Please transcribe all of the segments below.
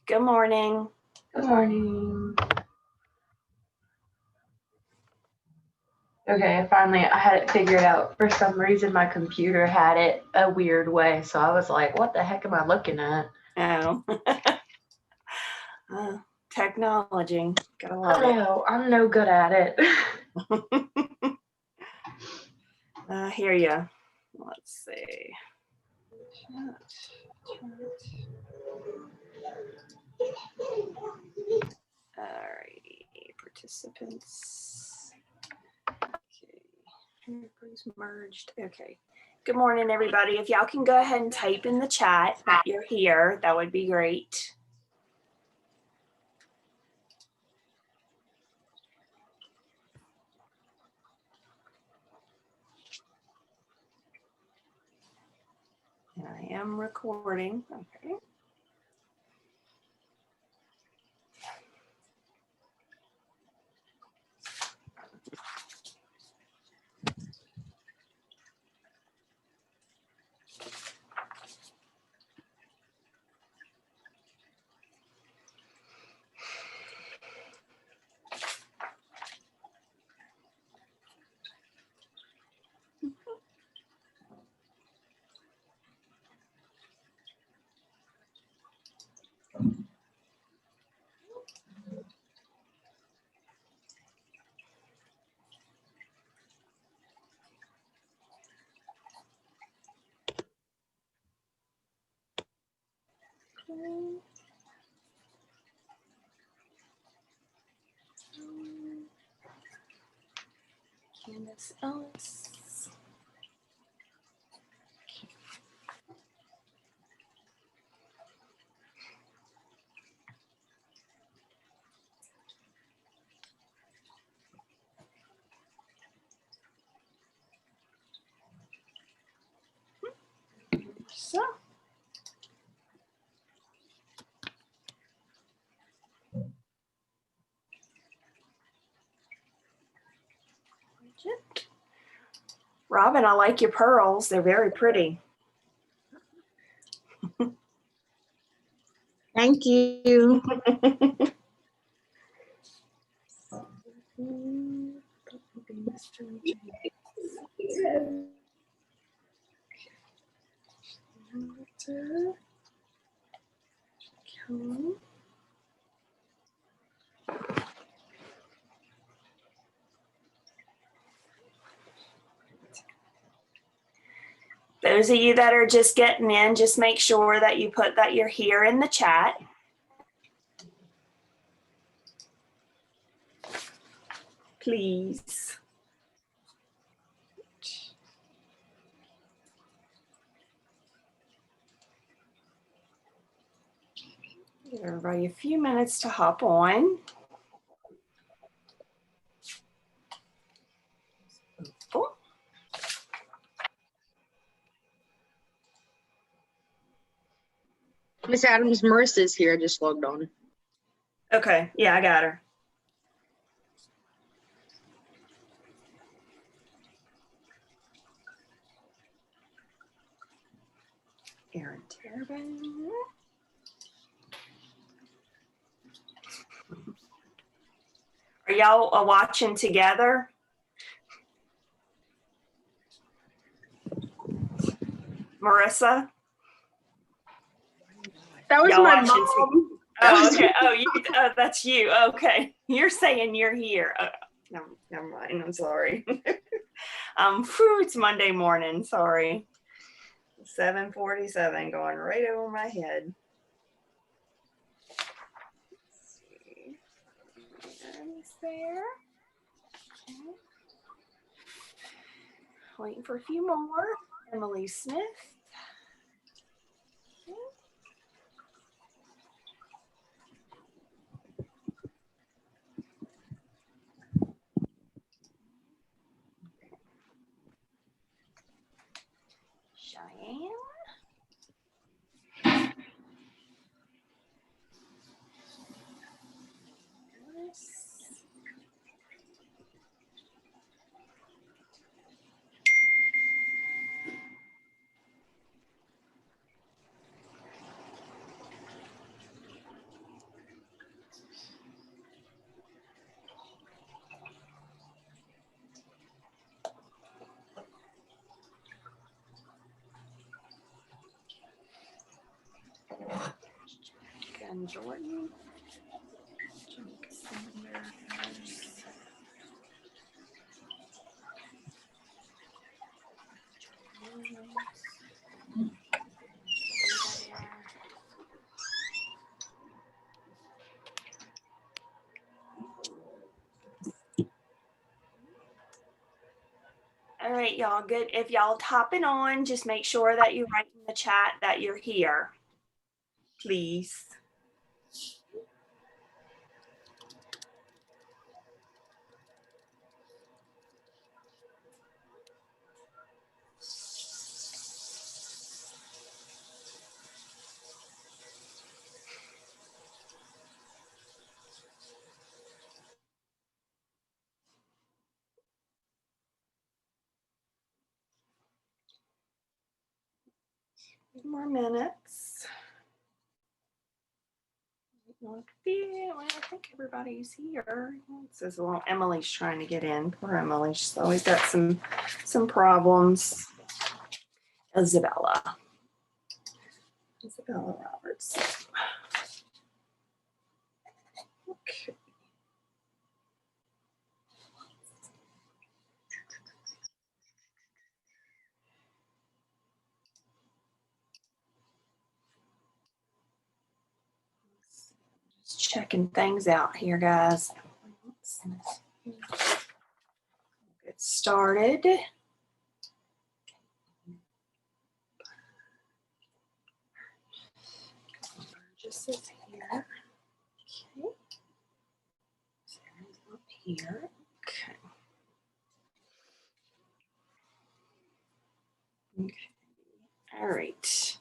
Good morning. Good morning. Okay, finally I had it figured out. For some reason my computer had it a weird way, so I was like, what the heck am I looking at? Oh. Technology. Gotta I love know, I'm no good at it. it. I hear ya. Let's see. Alrighty, participants. Okay, everybody's merged. Okay. Good morning, everybody. If y'all can go ahead and type in the chat that you're here, that would be great. And I am recording. Okay. Candace Ellis. So. Robin, I like your pearls. They're very pretty. Thank you. Those of you that are just getting in, just make sure that you put that you're here in the chat. Please. Give everybody a few minutes to hop on. Oh. Miss Adams, Marissa's here. I just logged on. Okay, yeah, I got her. Erin Terban. Are y'all watching together? Marissa? That was my mom. Oh, okay. Oh, that's you. Okay. You're saying you're here. No, never mind. I'm sorry. It's Monday morning. Sorry. 7:47 going right over my head. Let's see. Emily's there. Okay. Waiting for a few more. Emily Smith. Okay. Cheyenne. Kevin Jordan. Jake Sanders. All right, y'all good. If y'all topping on, just make sure that you write in the chat that you're here, please. Few more minutes. I think everybody's here. It says, well, Emily's trying to get in. Poor Emily. She's always got some problems. Isabella Roberts. Okay. Just checking things out here, guys. Get started. Burgess is here. Okay. Sarah's up here. Okay. Okay. All right.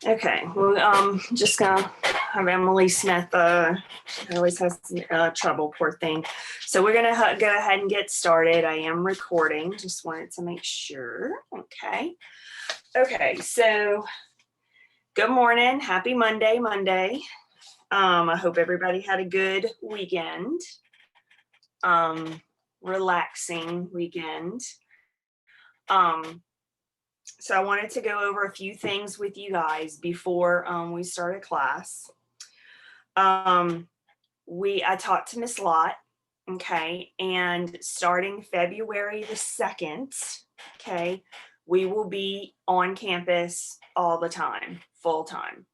Okay. Well, just gonna have Emily Smith. She always has trouble, poor thing. So we're gonna go ahead and get started. I am recording. Just wanted to make sure. Okay. Okay. So good morning. Happy Monday. I hope everybody had a good weekend. Relaxing weekend. So I wanted to go over a few things with you guys before we started class. I talked to Miss Lott, okay, and starting February the 2nd, okay, we will be on campus all the time, full time,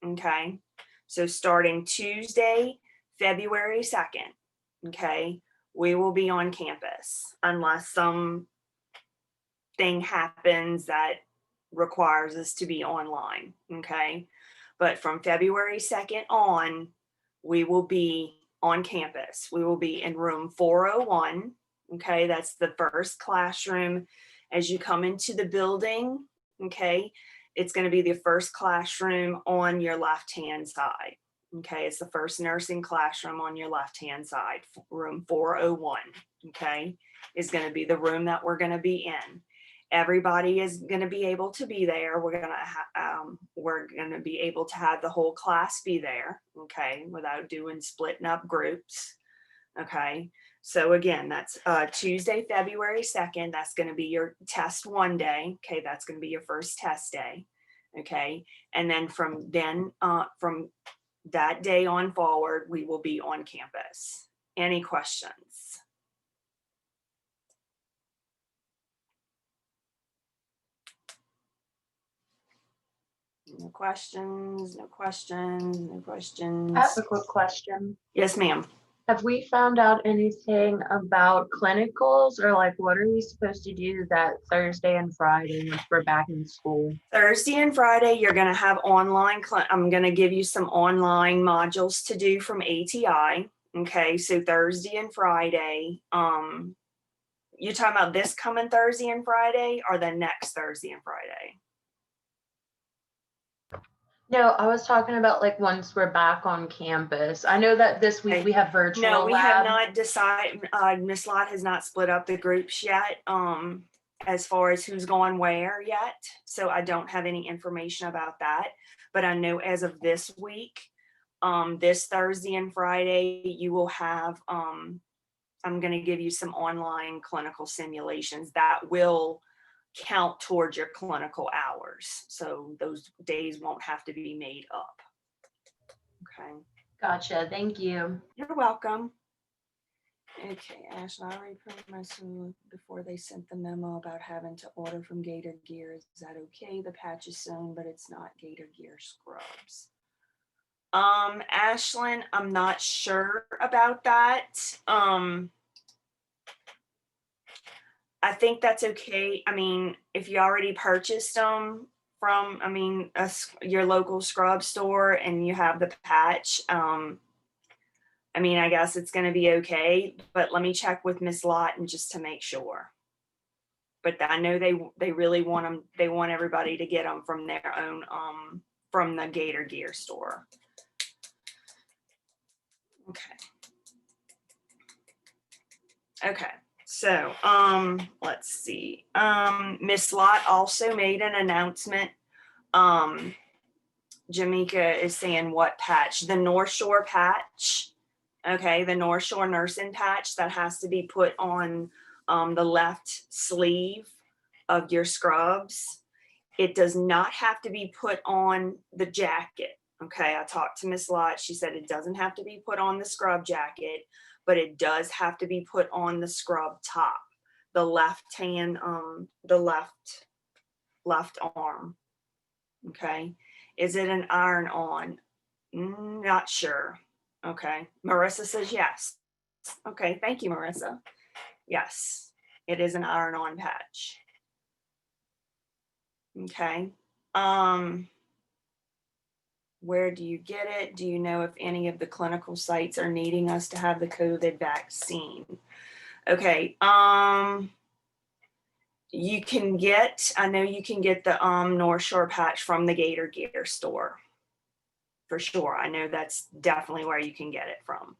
okay. So starting Tuesday, February 2nd, okay, we will be on campus unless some thing happens that requires us to be online, okay? But from February 2nd on, we will be on campus. We will be in room 401, okay? That's the first classroom as you come into the building, okay? It's going to be the first classroom on your left-hand side, okay? It's the first nursing classroom on your left-hand side. Room 401, okay, is going to be the room that we're going to be in. Everybody is going to be able to be there. We're going to be able to have the whole class be there, okay, without doing splitting up groups, okay. So again, that's Tuesday, February 2nd. That's going to be your test 1 day, okay. That's going to be your first test day, okay. And then from that day on forward, we will be on campus. Any questions? No questions, no questions, no questions. I have a quick question. Yes, ma'am. Have we found out anything about clinicals, or like what are we supposed to do that Thursday and Friday once we're back in school? Thursday and Friday, you're going to have online. I'm going to give you some online modules to do from ATI. Okay, so Thursday and Friday. You're talking about this coming Thursday and Friday, or the next Thursday and Friday? No, I was talking about like once we're back on campus. I know that this week we have virtual No, we lab. have not decided. Miss Lott has not split up the groups yet, as far as who's going where yet. So I don't have any information about that. But I know as of this week, this Thursday and Friday, you will have. I'm going to give you some online clinical simulations that will count towards your clinical hours. So those days won't have to be made up. Okay. Gotcha. Thank you. You're welcome. Okay, Ashley, I already put my school before they sent the memo about having to order from Gator Gear. Is that okay? The patch is sewn, but it's not Gator Gear scrubs. Ashlyn, I'm not sure about that. I think that's okay. I mean, if you already purchased them from, I mean, your local scrub store and you have the patch, I mean, I guess it's going to be okay, but let me check with Miss Lawton just to make sure. But I know they really want them. They want everybody to get them from their own, from the Gator Gear store. Okay. Okay. So, let's see. Miss Lott also made an announcement. Jamaica is saying what patch? The North Shore patch. Okay, the North Shore nursing patch that has to be put on the left sleeve of your scrubs. It does not have to be put on the jacket. Okay, I talked to Miss Lott. She said it doesn't have to be put on the scrub jacket, but it does have to be put on the scrub top, the left hand, the left arm. Okay, is it an iron on? Not sure. Okay. Marissa says yes. Okay. Thank you, Marissa. Yes, it is an iron-on patch. Okay. Where do you get it? Do you know if any of the clinical sites are needing us to have the COVID vaccine? Okay. You can get, I know you can get the North Shore patch from the Gator Gear store. For sure. I know that's definitely where you can get it from.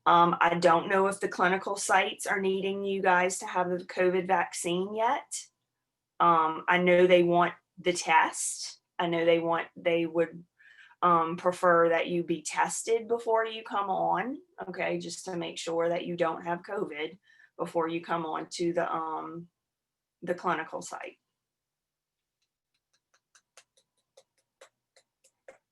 I don't know if the clinical sites are needing you guys to have the COVID vaccine yet. I know they want the test. I know they would prefer that you be tested before you come on. Okay, just to make sure that you don't have COVID before you come on to the clinical site.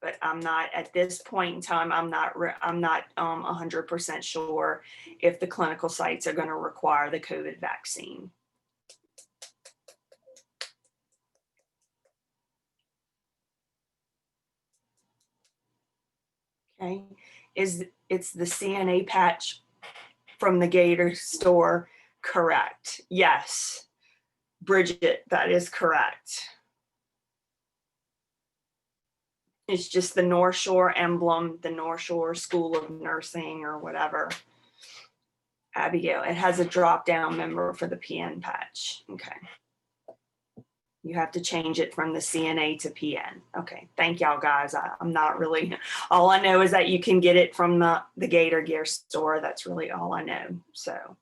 But I'm not at this point in time. I'm not 100% sure if the clinical sites are going to require the COVID vaccine. Okay, it's the CNA patch from the Gator store correct? Yes, Bridget, that is correct. It's just the North Shore emblem, the North Shore School of Nursing or whatever. Abigail, it has a drop down member for the PN patch. Okay. You have to change it from the CNA to PN. Okay. Thank y'all guys. I'm not really, all I know is that you can get it from the Gator Gear store. That's really all I know. So.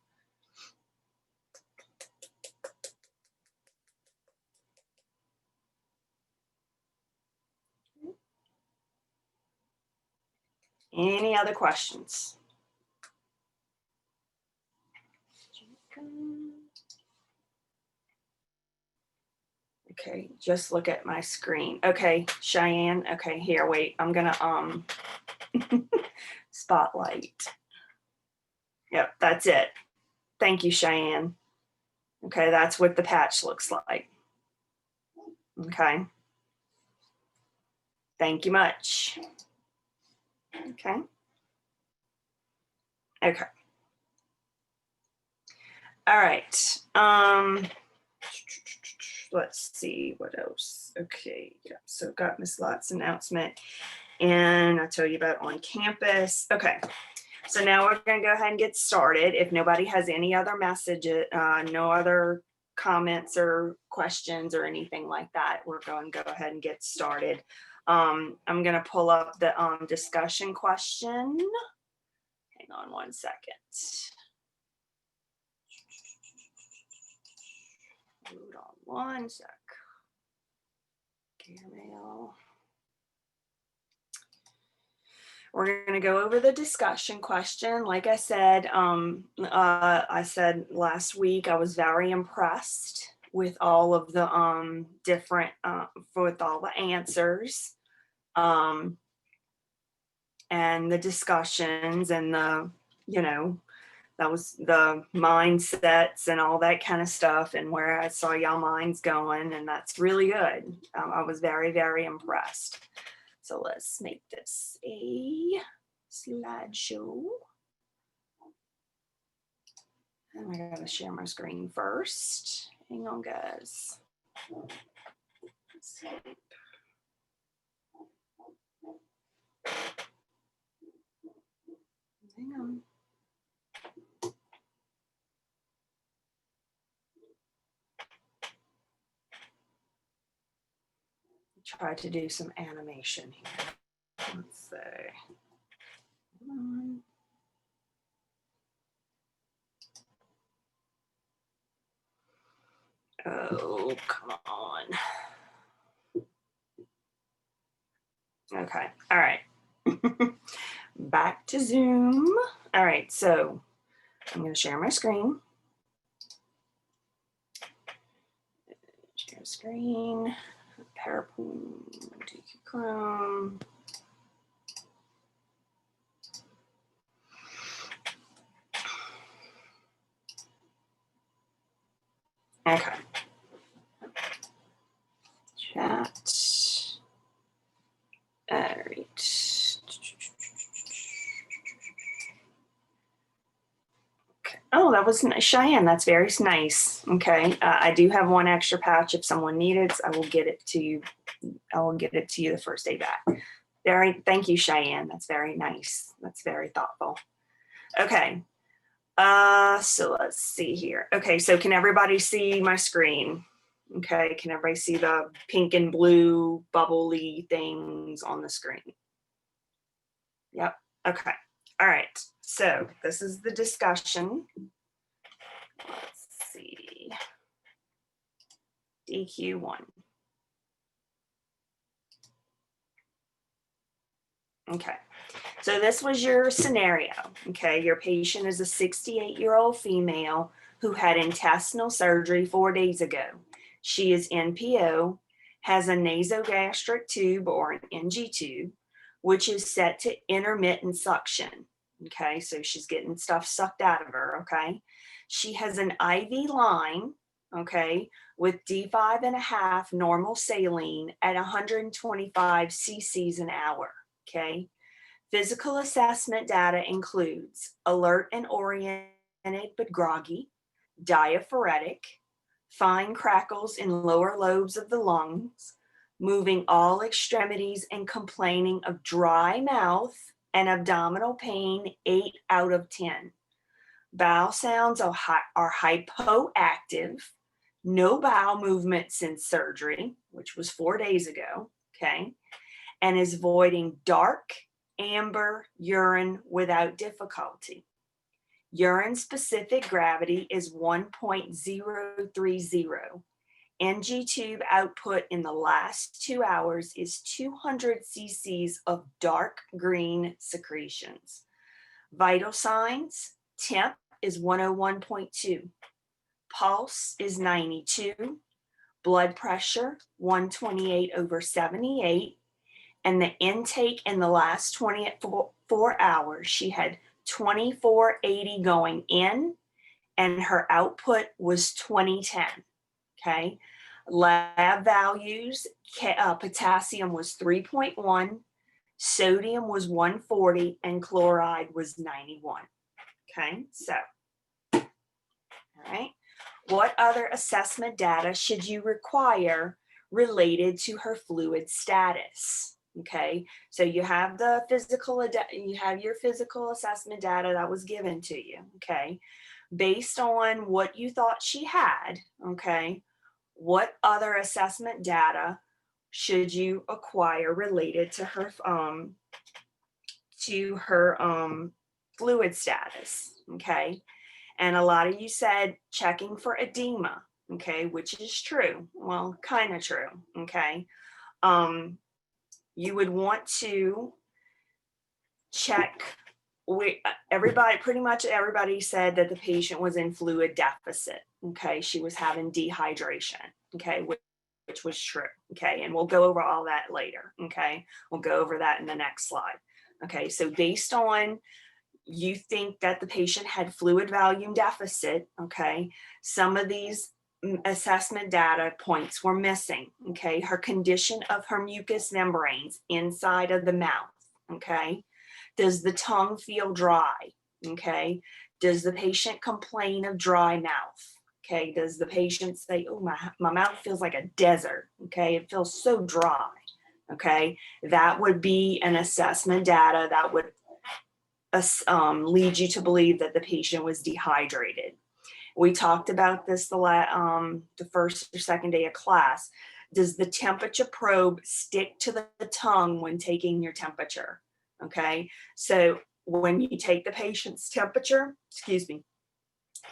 Any other questions? Okay, just look at my screen. Okay, Cheyenne. Okay, here, wait. I'm gonna spotlight. Yep, that's it. Thank you, Cheyenne. Okay, that's what the patch looks like. Okay. Thank you much. Okay. Okay. All right. Let's see what else. Okay. Yeah. So got Miss Lott's announcement, and I'll tell you about on campus. Okay. So now we're going to go ahead and get started. If nobody has any other messages, no other comments or questions or anything like that, we're going to go ahead and get started. I'm going to pull up the discussion question. Hang on one second. Hold on one sec. Mail. We're going to go over the discussion question. Like I said, last week, I was very impressed with all of the different, with all the answers. and the discussions and the, that was the mindsets and all that kind of stuff, and where I saw y'all minds going, and that's really good. I was very, very impressed. So let's make this a slideshow. And I gotta share my screen first. Hang on, guys. Escape. Hang on. Try to do some animation here. Let's see. Oh, come on. Okay. All right. Back to Zoom. All right. So I'm going to share my screen. Share screen. PowerPoint. DQ Chrome. Okay. Chat. All right. Okay. Oh, that was Cheyenne. That's very nice. Okay. I do have one extra patch if someone needs it. I will get it to you. I will get it to you the first day back. Thank you, Cheyenne. That's very nice. That's very thoughtful. Okay. So let's see here. Okay, so can everybody see my screen? Okay, can everybody see the pink and blue bubbly things on the screen? Yep, okay. All right, so this is the discussion. Let's see. DQ1. Okay, so this was your scenario. Okay, your patient is a 68-year-old female who had intestinal surgery 4 days ago. She is NPO, has a nasogastric tube or an NG tube, which is set to intermittent suction. Okay, so she's getting stuff sucked out of her. Okay, she has an IV line. Okay, with D5.5 normal saline at 125 cc's an hour. Okay, physical assessment data includes alert and oriented but groggy, diaphoretic, fine crackles in lower lobes of the lungs, moving all extremities and complaining of dry mouth and abdominal pain 8 out of 10. Bowel sounds are hypoactive, no bowel movement since surgery, which was 4 days ago, okay, and is voiding dark amber urine without difficulty. Urine specific gravity is 1.030. NG tube output in the last 2 hours is 200 cc's of dark green secretions. Vital signs, temp is 101.2. Pulse is 92. Blood pressure, 128/78. And the intake in the last 24 hours, she had 2480 going in, and her output was 2010. Okay. Lab values, potassium was 3.1, sodium was 140, and chloride was 91. Okay. So, all right. What other assessment data should you require related to her fluid status? Okay, so you have the your physical assessment data that was given to you. Okay, based on what you thought she had. Okay, what other assessment data should you acquire related to her fluid status? Okay, and a lot of you said checking for edema. Okay, which is true. Well, kind of true. Okay. You would want to check. Pretty much everybody said that the patient was in fluid deficit. Okay, she was having dehydration. Okay, which was true. Okay, and we'll go over all that later. Okay, we'll go over that in the next slide. Okay, so based on you think that the patient had fluid volume deficit, okay, some of these assessment data points were missing, okay, her condition of her mucous membranes inside of the mouth, okay, does the tongue feel dry, okay, does the patient complain of dry mouth, okay, does the patient say, oh, my mouth feels like a desert, okay, it feels so dry, okay, that would be an assessment data that would lead you to believe that the patient was dehydrated. We talked about this the first or second day of class. Does the temperature probe stick to the tongue when taking your temperature? Okay, so when you take the patient's temperature, excuse me,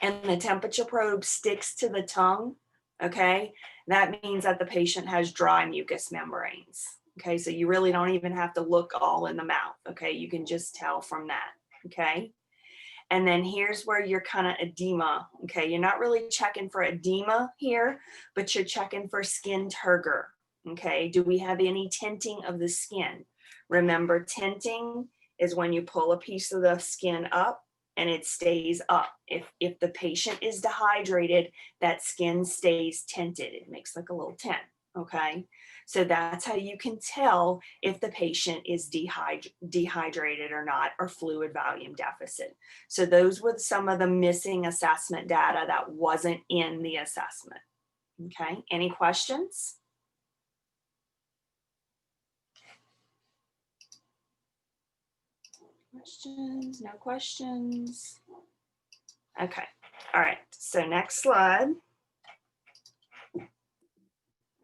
and the temperature probe sticks to the tongue, okay, that means that the patient has dry mucous membranes. Okay, so you really don't even have to look all in the mouth. Okay, you can just tell from that. Okay, and then here's where you're kind of edema. Okay, you're not really checking for edema here, but you're checking for skin turgor. Okay, do we have any tinting of the skin? Remember, tinting is when you pull a piece of the skin up and it stays up. If the patient is dehydrated, that skin stays tinted. It makes like a little tint. Okay, so that's how you can tell if the patient is dehydrated or not, or fluid volume deficit. So those were some of the missing assessment data that wasn't in the assessment. Okay, any questions? Questions? No questions? Okay, all right, so next slide.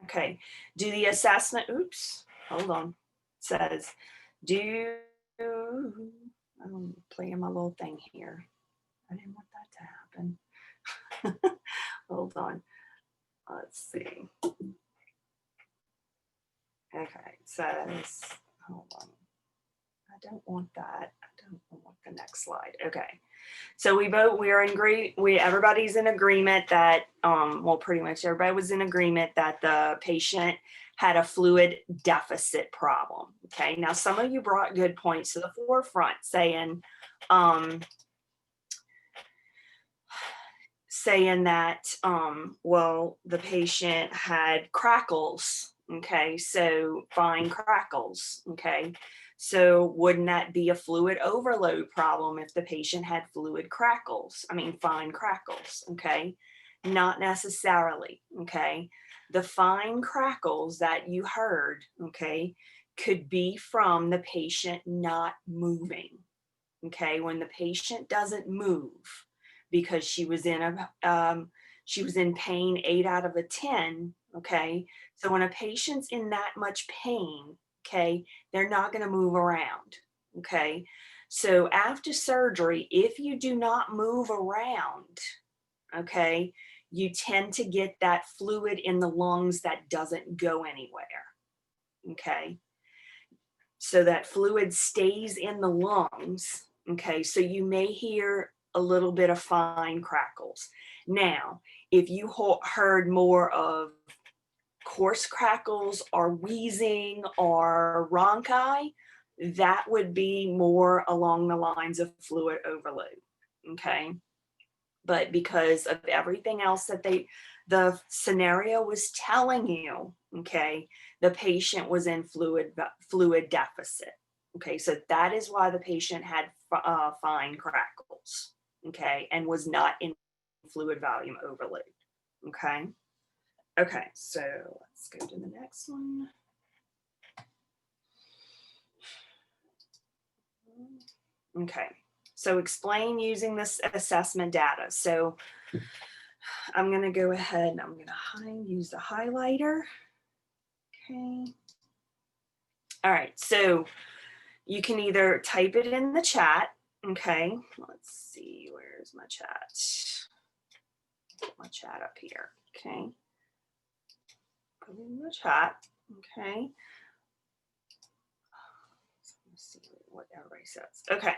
Okay, do the assessment, oops, hold on, says, I'm playing my little thing here. I didn't want that to happen. Hold on, let's see. Okay, it says, hold on. I don't want that. I don't want the next slide. Okay. So everybody's in agreement that, well, pretty much everybody was in agreement that the patient had a fluid deficit problem. Okay. Now, some of you brought good points to the forefront saying that, well, the patient had crackles. Okay. So fine crackles. Okay. So wouldn't that be a fluid overload problem if the patient had fine crackles, okay? Not necessarily, okay? The fine crackles that you heard, okay, could be from the patient not moving, okay? When the patient doesn't move because she was in pain 8 out of 10, okay? So when a patient's in that much pain, okay, they're not going to move around, okay? So after surgery, if you do not move around, okay, you tend to get that fluid in the lungs that doesn't go anywhere, okay? So that fluid stays in the lungs, okay? So you may hear a little bit of fine crackles. Now, if you heard more of coarse crackles or wheezing or rhonchi, that would be more along the lines of fluid overload, okay? But because of everything else that the scenario was telling you, okay, the patient was in fluid deficit, okay? So that is why the patient had fine crackles, okay, and was not in fluid volume overload, okay? Okay, so let's go to the next one. Okay, so explain using this assessment data. So I'm going to go ahead and I'm going to use the highlighter. Okay. All right, so you can either type it in the chat. Okay, let's see, where's my chat? Put my chat up here. Okay. Put in the chat. Okay. Let's see what everybody says. Okay.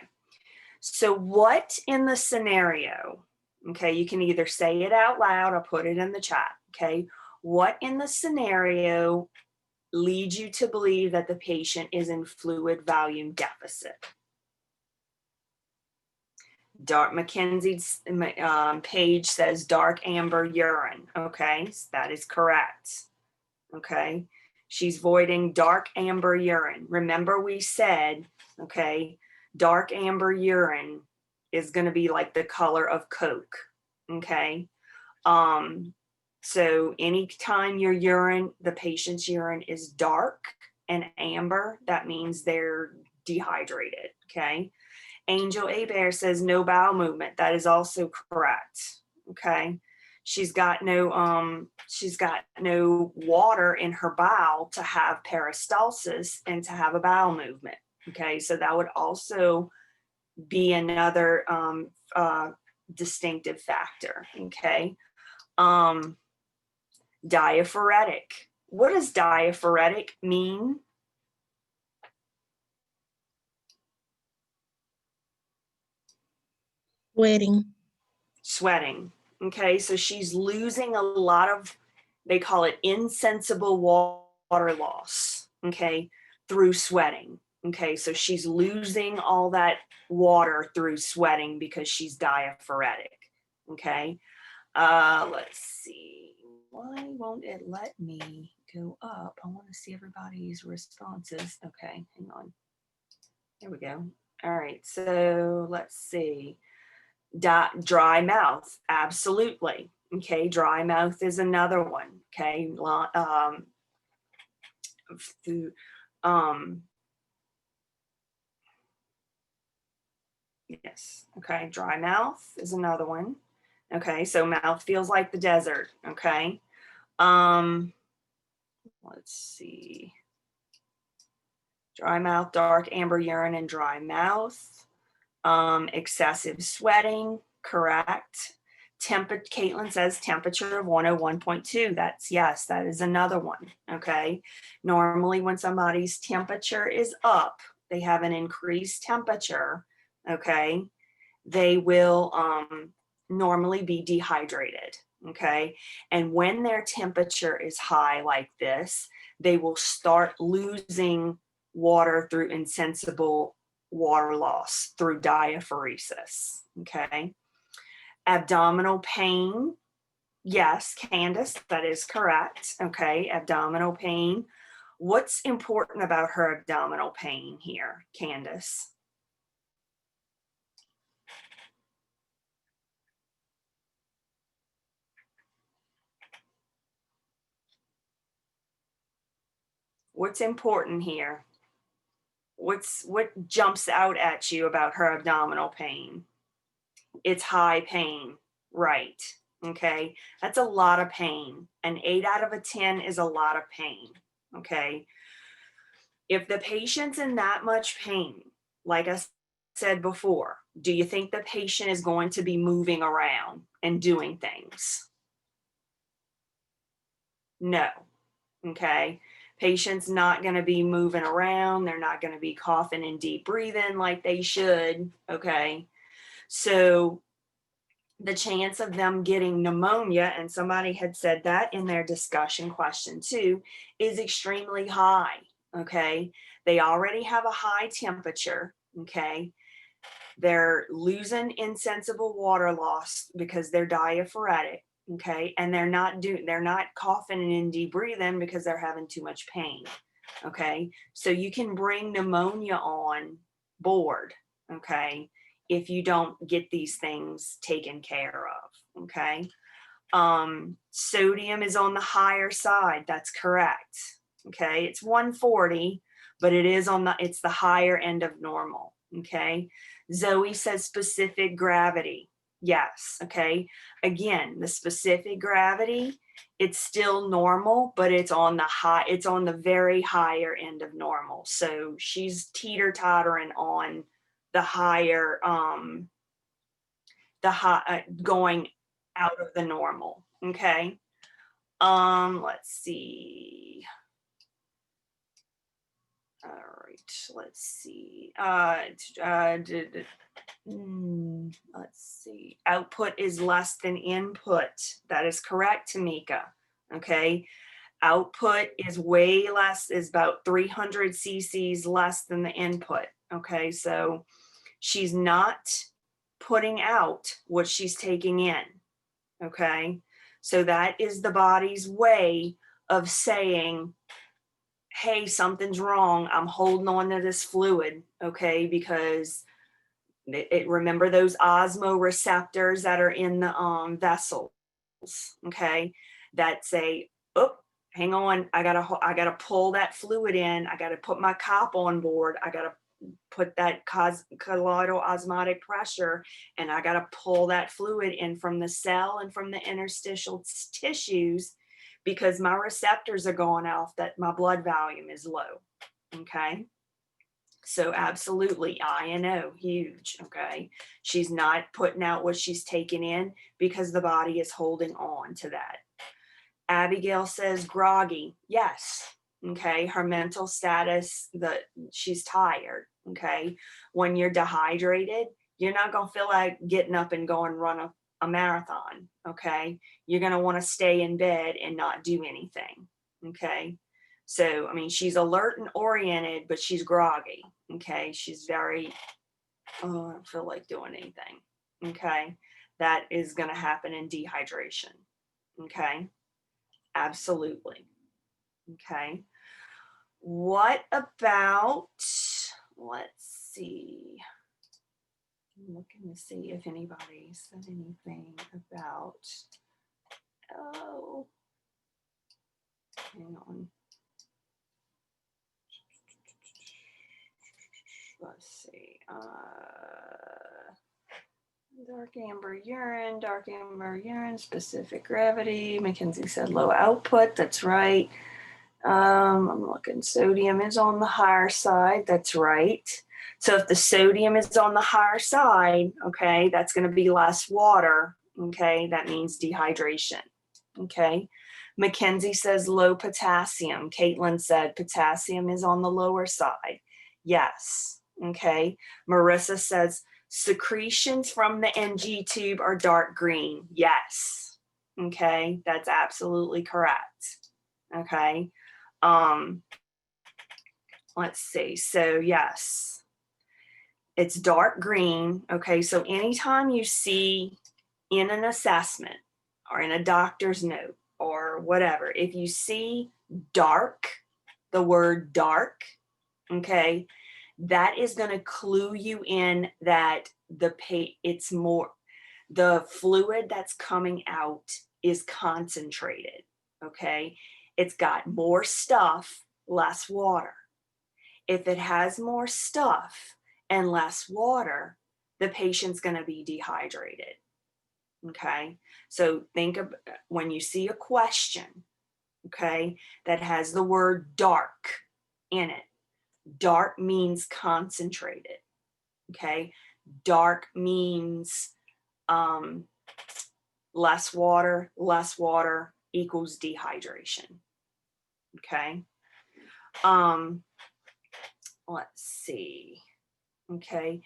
So what in the scenario, okay, you can either say it out loud or put it in the chat. Okay. What in the scenario leads you to believe that the patient is in fluid volume deficit. Dark Mackenzie's page says dark amber urine. Okay, that is correct. Okay, she's voiding dark amber urine. Remember we said, okay, dark amber urine is going to be like the color of Coke. Okay, so anytime your urine, the patient's urine is dark and amber, that means they're dehydrated. Okay. Angel Abear says no bowel movement. That is also correct. Okay. She's got no water in her bowel to have peristalsis and to have a bowel movement. Okay. So that would also be another distinctive factor. Okay. Diaphoretic. What does diaphoretic mean? Wedding. Sweating. Okay, so she's losing a lot of, they call it insensible water loss, okay, through sweating. Okay, so she's losing all that water through sweating because she's diaphoretic. Okay, let's see. Why won't it let me go up? I want to see everybody's responses. Okay, hang on. There we go. All right, so let's see. Dry mouth, absolutely. Okay, dry mouth is another one. Okay, yes. Okay, dry mouth is another one. Okay, so mouth feels like the desert. Okay, let's see. Dry mouth, dark amber urine, and dry mouth. Excessive sweating, correct. Caitlin says temperature of 101.2. That's yes, that is another one. Okay. Normally, when somebody's temperature is up, they have an increased temperature. Okay. They will normally be dehydrated. Okay. And when their temperature is high like this, they will start losing water through insensible water loss through diaphoresis. Okay. Abdominal pain. Yes, Candace, that is correct. Okay. Abdominal pain. What's important about her abdominal pain here, Candace? What's important here? What jumps out at you about her abdominal pain? It's high pain, right? Okay, that's a lot of pain. An 8 out of a 10 is a lot of pain. Okay, if the patient's in that much pain, like I said before, do you think the patient is going to be moving around and doing things? No. Okay. Patient's not going to be moving around. They're not going to be coughing and deep breathing like they should. Okay. So the chance of them getting pneumonia, and somebody had said that in their discussion question too, is extremely high. Okay. They already have a high temperature. Okay. They're losing insensible water loss because they're diaphoretic. Okay. And they're not coughing and deep breathing because they're having too much pain. Okay. So you can bring pneumonia on board. Okay. If you don't get these things taken care of. Okay. Sodium is on the higher side. That's correct. Okay. It's 140, but it's the higher end of normal. Okay. Zoe says specific gravity. Yes. Okay. Again, the specific gravity, it's still normal, but it's on the very higher end of normal. So she's teeter-tottering on the higher, going out of the normal. Okay. Let's see. All right, let's see. Let's see. Output is less than input. That is correct, Tamika. Okay. Output is way less, is about 300 cc's less than the input. Okay, so she's not putting out what she's taking in. Okay, so that is the body's way of saying, hey, something's wrong. I'm holding on to this fluid. Okay, because remember those osmoreceptors that are in the vessels. Okay, that say, oh, hang on, I gotta pull that fluid in. I gotta put my cop on board. I gotta put that colloidal osmotic pressure, and I gotta pull that fluid in from the cell and from the interstitial tissues, because my receptors are going off, that my blood volume is low. Okay, so absolutely, I&O, huge. Okay, she's not putting out what she's taking in because the body is holding on to that. Abigail says groggy. Yes. Okay, her mental status, she's tired. Okay, when you're dehydrated, you're not gonna feel like getting up and going run a marathon. Okay, you're gonna want to stay in bed and not do anything. Okay, so I mean, she's alert and oriented, but she's groggy. Okay, she's very, oh, I don't feel like doing anything. Okay, that is gonna happen in dehydration. Okay, absolutely. Okay, what about, let's see, I'm looking to see if anybody said anything about, oh, hang on. Let's see, dark amber urine, specific gravity. Mackenzie said low output, that's right. I'm looking, sodium is on the higher side, that's right. So if the sodium is on the higher side, okay, that's going to be less water. Okay, that means dehydration. Okay, Mackenzie says low potassium. Caitlin said potassium is on the lower side. Yes. Okay, Marissa says secretions from the NG tube are dark green. Yes. Okay, that's absolutely correct. Okay, let's see. So yes, it's dark green. Okay, so anytime you see in an assessment or in a doctor's note or whatever, if you see dark, the word dark, okay, that is going to clue you in that it's more, the fluid that's coming out is concentrated. Okay, it's got more stuff, less water. If it has more stuff and less water, the patient's going to be dehydrated. Okay, so think of when you see a question, okay, that has the word dark in it. Dark means concentrated. Okay, dark means less water equals dehydration. Okay, let's see. Okay,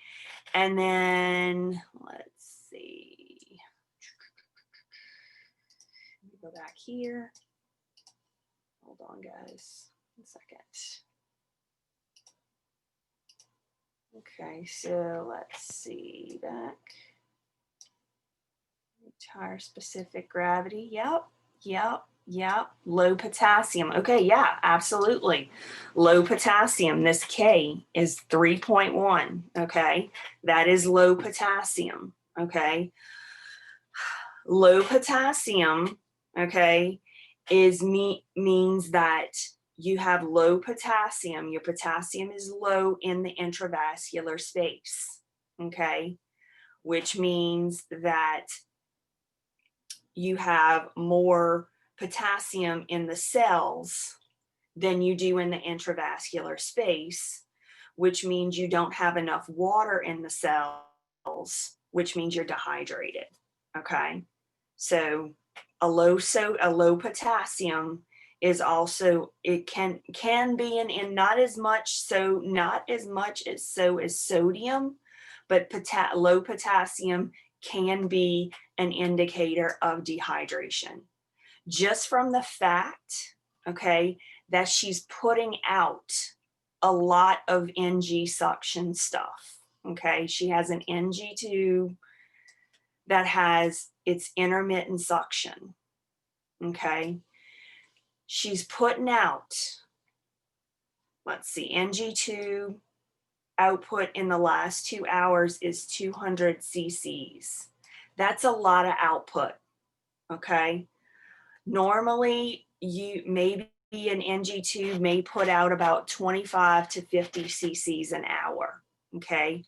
and then let's see. Let me go back here. Hold on, guys. 1 second. Okay, so let's see back. Higher specific gravity. Yep. Low potassium. Okay, yeah, absolutely. Low potassium. This K is 3.1. Okay, that is low potassium. Okay, low potassium. Okay, means that you have low potassium. Your potassium is low in the intravascular space. Okay, which means that you have more potassium in the cells than you do in the intravascular space, which means you don't have enough water in the cells, which means you're dehydrated. Okay, so a low potassium is also, it can be in not as much as sodium, but low potassium can be an indicator of dehydration. Just from the fact okay, that she's putting out a lot of NG suction stuff. Okay, she has an NG tube that has its intermittent suction. Okay, she's putting out, let's see, NG tube output in the last 2 hours is 200 cc's. That's a lot of output. Okay, normally you maybe an NG tube may put out about 25 to 50 cc's an hour. Okay,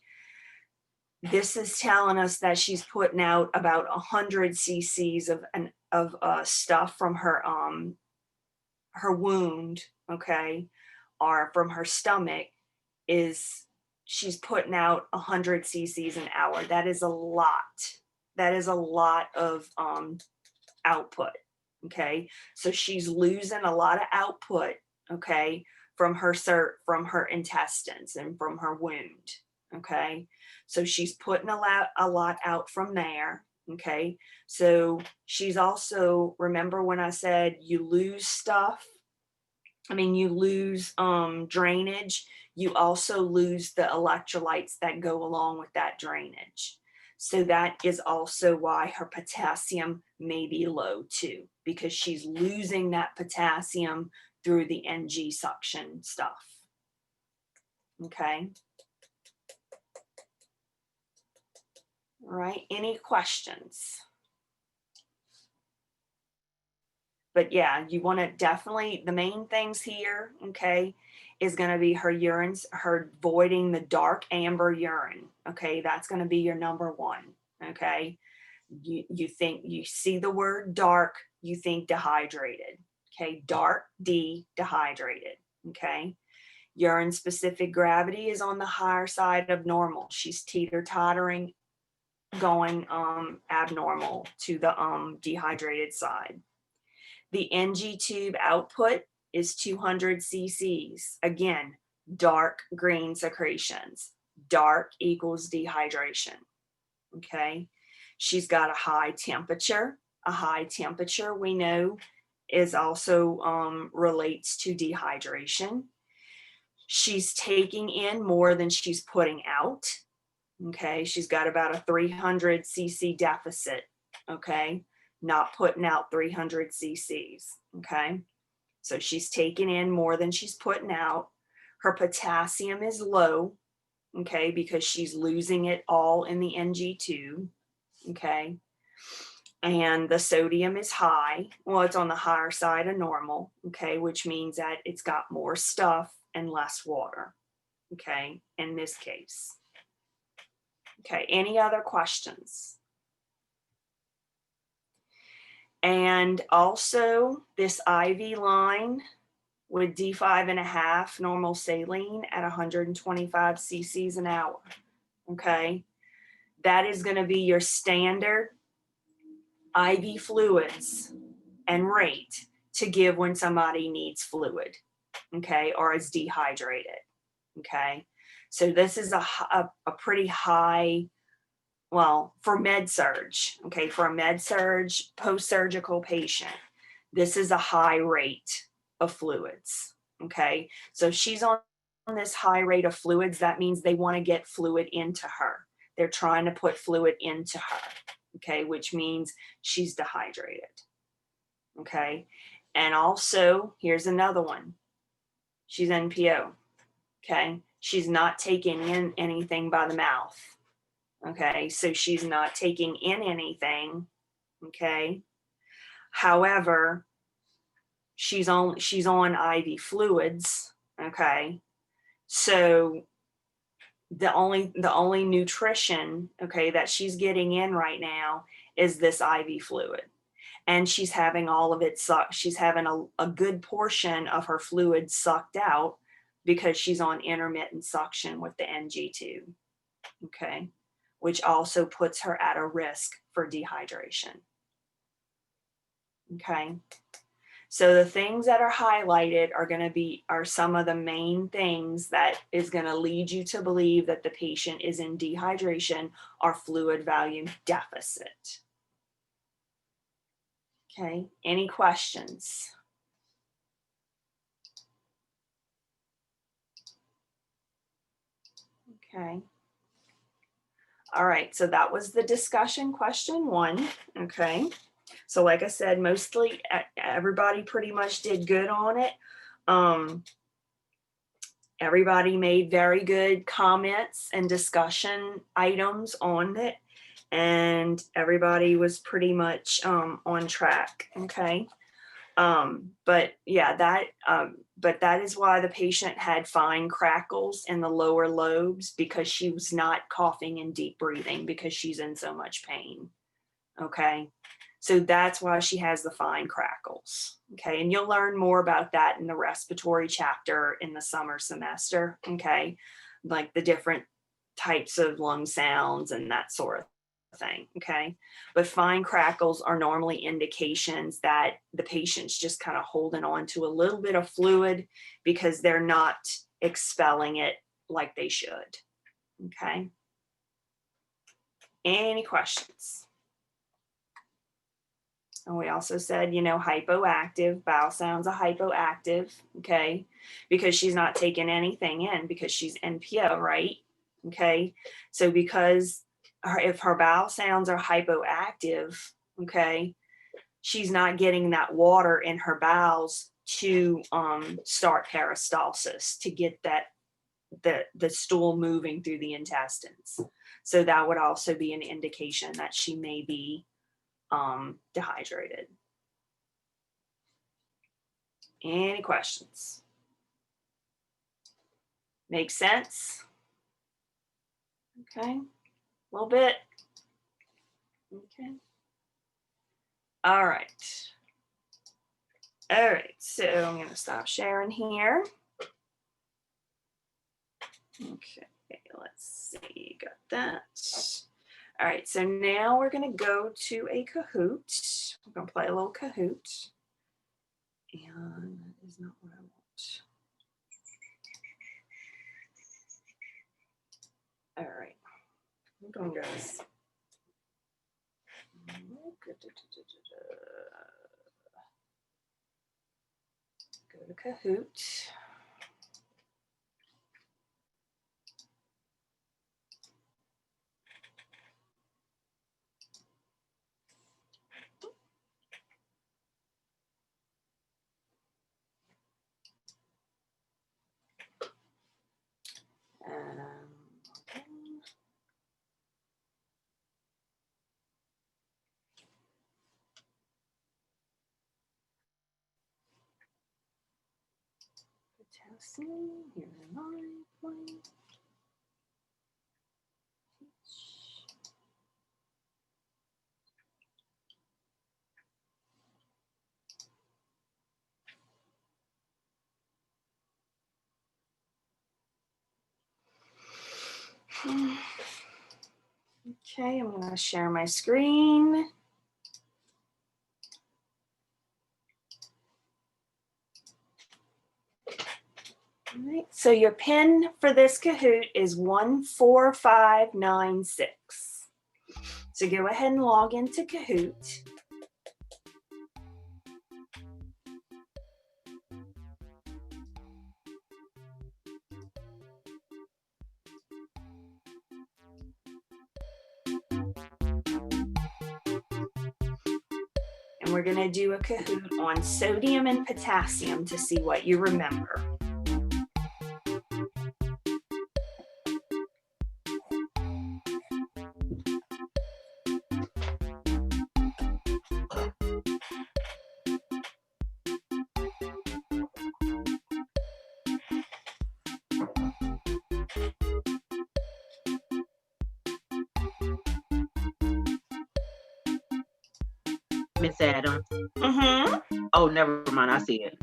this is telling us that she's putting out about 100 cc's of stuff from her wound, okay, or from her stomach. Is she's putting out 100 cc's an hour. That is a lot. That is a lot of output. Okay, so she's losing a lot of output, okay, from her intestines and from her wound. Okay, so she's putting a lot out from there. Okay, so she's also, remember when I said you lose stuff, I mean, you lose drainage, you also lose the electrolytes that go along with that drainage. So that is also why her potassium may be low too, because she's losing that potassium through the NG suction stuff. Okay. All right, any questions? But yeah, you want to definitely, the main things here, okay, is going to be her urines, her voiding the dark amber urine. Okay, that's going to be your number one. Okay, you think, you see the word dark, you think dehydrated. Okay, dark, dehydrated. Okay, urine specific gravity is on the higher side of normal. She's teeter-tottering, going abnormal to the dehydrated side. The NG tube output is 200 cc's. Again, dark green secretions. Dark equals dehydration. Okay. She's got a high temperature. A high temperature, we know, is also relates to dehydration. She's taking in more than she's putting out. Okay. She's got about a 300 cc deficit. Okay. Not putting out 300 cc's. Okay, so she's taking in more than she's putting out. Her potassium is low, okay, because she's losing it all in the NG tube. Okay, and the sodium is high. Well, it's on the higher side of normal. Okay, which means that it's got more stuff and less water. Okay, in this case. Okay, any other questions? And also this IV line with D5.5 normal saline at 125 cc's an hour. Okay, that is going to be your standard IV fluids and rate to give when somebody needs fluid, okay, or is dehydrated. Okay, so this is a pretty high, well, for med-surg, okay, for a med-surg post-surgical patient, this is a high rate of fluids. Okay, so she's on this high rate of fluids. That means they want to get fluid into her. They're trying to put fluid into her. Okay, which means she's dehydrated. Okay, and also here's another one. She's NPO. Okay, she's not taking in anything by the mouth. Okay, so she's not taking in anything. Okay, however, she's on IV fluids. Okay, so the only nutrition, okay, that she's getting in right now is this IV fluid, and she's having all of it sucked. She's having a good portion of her fluid sucked out because she's on intermittent suction with the NG tube. Okay, which also puts her at a risk for dehydration. Okay, so the things that are highlighted are some of the main things that is going to lead you to believe that the patient is in dehydration or fluid volume deficit. Okay, any questions? Okay. All right, so that was the discussion question 1. Okay. So like I said, mostly everybody pretty much did good on it. Everybody made very good comments and discussion items on it, and everybody was pretty much on track. Okay. But yeah, but that is why the patient had fine crackles in the lower lobes, because she was not coughing and deep breathing because she's in so much pain. Okay. So that's why she has the fine crackles. Okay. And you'll learn more about that in the respiratory chapter in the summer semester. Okay. Like the different types of lung sounds and that sort of thing. Okay. But fine crackles are normally indications that the patient's just kind of holding on to a little bit of fluid because they're not expelling it like they should. Okay. Any questions? And we also said, hypoactive, bowel sounds are hypoactive, okay, because she's not taking anything in because she's NPO, right? Okay, so because if her bowel sounds are hypoactive, okay, she's not getting that water in her bowels to start peristalsis, to get the stool moving through the intestines. So that would also be an indication that she may be dehydrated. Any questions? Make sense? Okay, a little bit. Okay. All right. All right, so I'm going to stop sharing here. Okay, let's see, got that. All right, so now we're going to go to a Kahoot. We're going to play a little Kahoot. And that is not what I want. All right, hold on, guys. Go to Kahoot. Okay. Potassium, here am I. Okay, I'm going to share my screen. All right, so your pin for this Kahoot is 14596. So go ahead and log into Kahoot. And we're going to do a Kahoot on sodium and potassium to see what you remember. Miss Adam. Mm-hmm. Oh, never mind. I see it.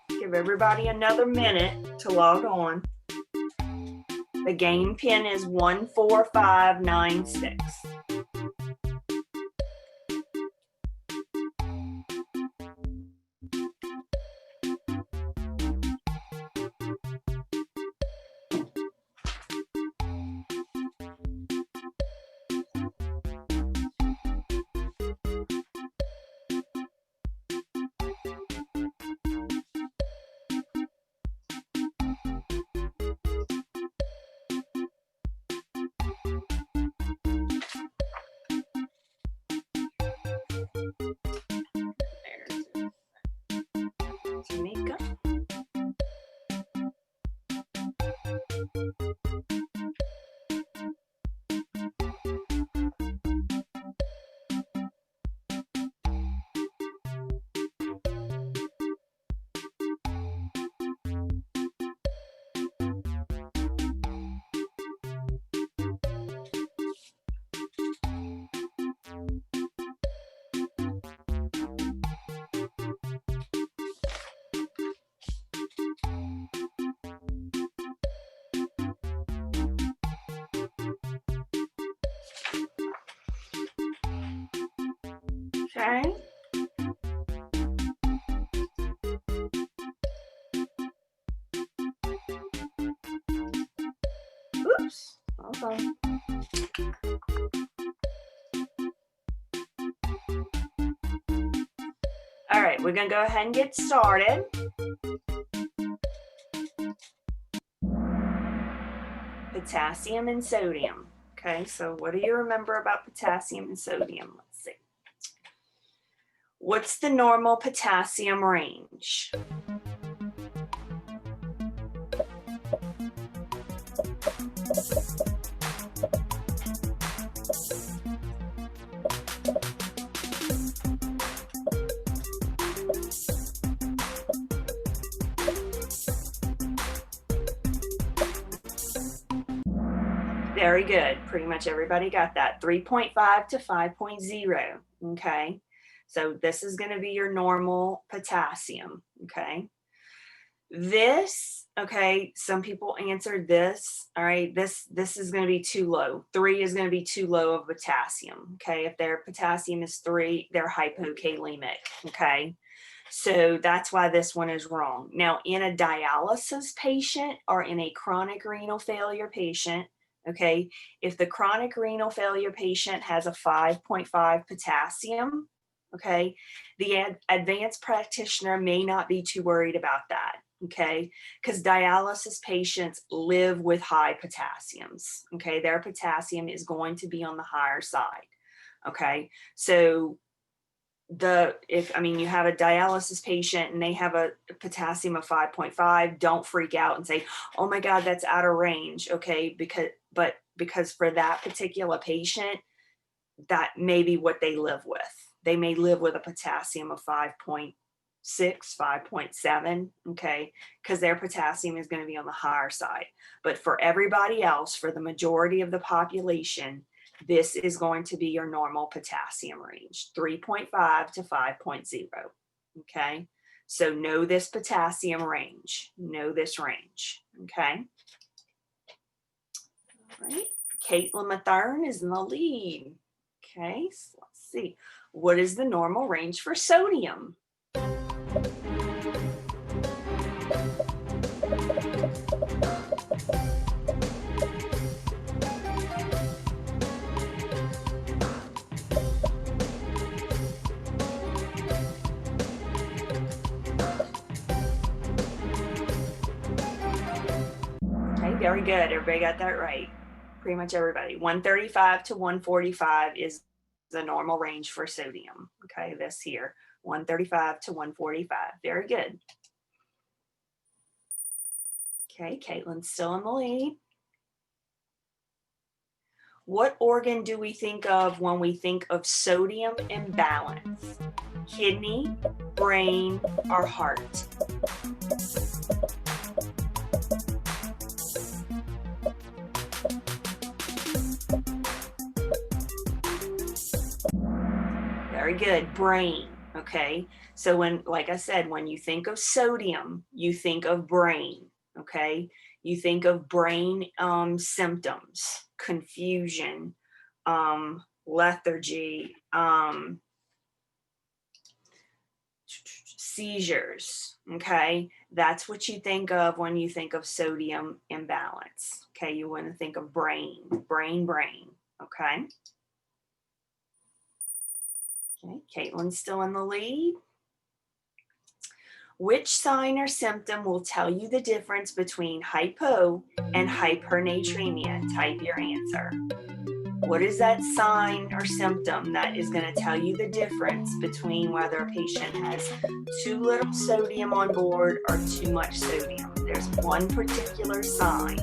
Give everybody another minute to log on. The game pin is 14596. Okay. Oops. Hold on. All right, we're gonna go ahead and get started. Potassium and sodium. Okay, so what do you remember about potassium and sodium? Let's see. What's the normal potassium range? Very good. Pretty much everybody got that. 3.5 to 5.0. Okay. So this is going to be your normal potassium. Okay. This, okay, some people answered this. All right. This is going to be too low. 3 is going to be too low of potassium. Okay. If their potassium is 3, they're hypokalemic. Okay. So that's why this one is wrong. Now, in a dialysis patient or in a chronic renal failure patient, okay, if the chronic renal failure patient has a 5.5 potassium, okay, the advanced practitioner may not be too worried about that, okay, because dialysis patients live with high potassiums, okay, their potassium is going to be on the higher side, okay, so if you have a dialysis patient and they have a potassium of 5.5, don't freak out and say, oh my God, that's out of range. Okay. Because for that particular patient, that may be what they live with. They may live with a potassium of 5.6, 5.7. Okay. Because their potassium is going to be on the higher side. But for everybody else, for the majority of the population, this is going to be your normal potassium range, 3.5 to 5.0. Okay. So know this potassium range. Know this range. Okay. All right. Caitlin Mathern is in the lead. Okay. So let's see. What is the normal range for sodium? Very good. Everybody got that right. Pretty much everybody. 135 to 145 is the normal range for sodium. Okay, this here. 135 to 145. Very good. Okay, Caitlin's still in the lead. What organ do we think of when we think of sodium imbalance? Kidney, brain, or heart? Very good. Brain. Okay. So like I said, when you think of sodium, you think of brain. Okay. You think of brain symptoms, confusion, lethargy, seizures. Okay. That's what you think of when you think of sodium imbalance. Okay. You want to think of brain. Okay. Okay, Caitlin's still in the lead. Which sign or symptom will tell you the difference between hypo and hypernatremia? Type your answer. What is that sign or symptom that is going to tell you the difference between whether a patient has too little sodium on board or too much sodium? There's one particular sign.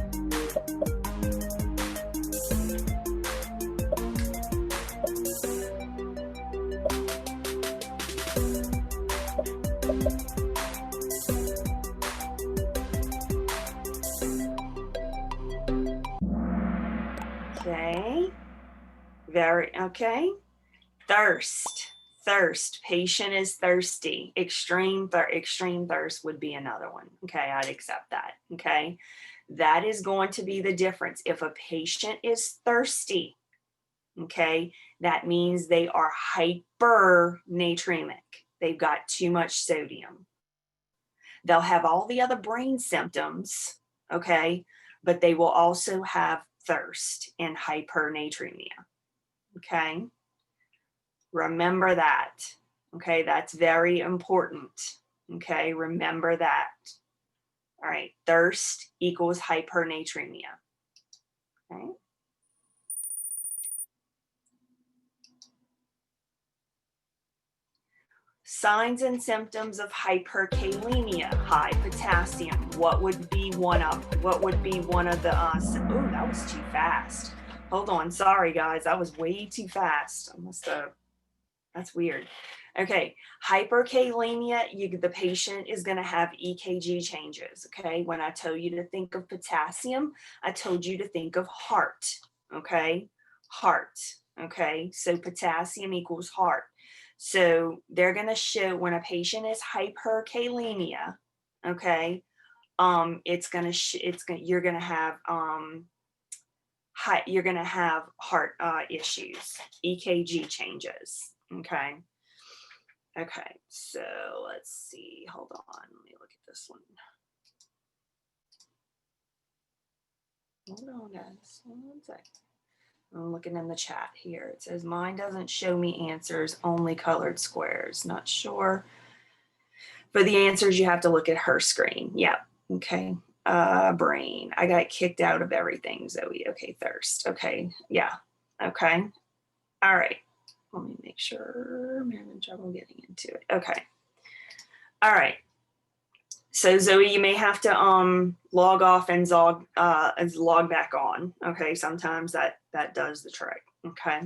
Okay. Thirst. Patient is thirsty. Extreme thirst would be another one. Okay, I'd accept that. Okay. That is going to be the difference. If a patient is thirsty, okay, That means they are hypernatremic. They've got too much sodium. They'll have all the other brain symptoms, okay, but they will also have thirst and hypernatremia, okay? Remember that, okay? That's very important, okay? Remember that. All right, thirst equals hypernatremia, okay? Signs and symptoms of hyperkalemia, high potassium. What would be one of the, oh, that was too fast. Hold on, sorry guys, that was way too fast. That's weird. Okay, hyperkalemia, the patient is gonna have EKG changes, okay? When I told you to think of potassium, I told you to think of heart, okay? Heart, okay? So potassium equals heart. So they're going to show when a patient is hyperkalemia, okay, you're going to have heart issues, EKG changes, okay. Okay, so let's see. Hold on, let me look at this one. Hold on, guys. One second. I'm looking in the chat here. It says mine doesn't show me answers, only colored squares. Not sure. For the answers, you have to look at her screen. Yep. Okay. Brain. I got kicked out of everything, Zoe. Okay. Thirst. Okay. Yeah. Okay. All right. Let me make sure I'm having trouble getting into it. Okay. All right. So Zoe, you may have to log off and log back on. Okay, sometimes that does the trick. Okay.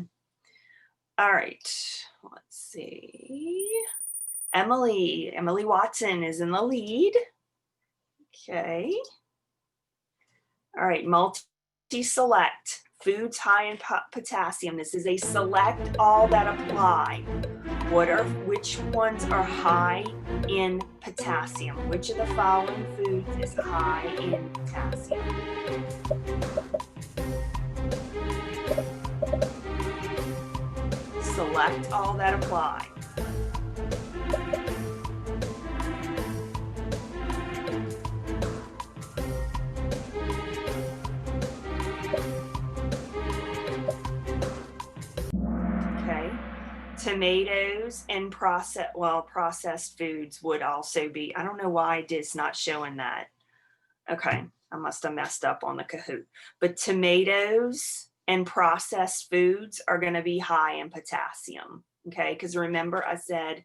All right. Let's see. Emily Watson is in the lead. Okay. All right. Multi-select foods high in potassium. This is a select all that apply. Which ones are high in potassium? Which of the following foods is high in potassium? Select all that apply. Okay. Tomatoes and processed foods would also be, I don't know why it's not showing that. Okay, I must have messed up on the Kahoot. But tomatoes and processed foods are going to be high in potassium. Okay, because remember I said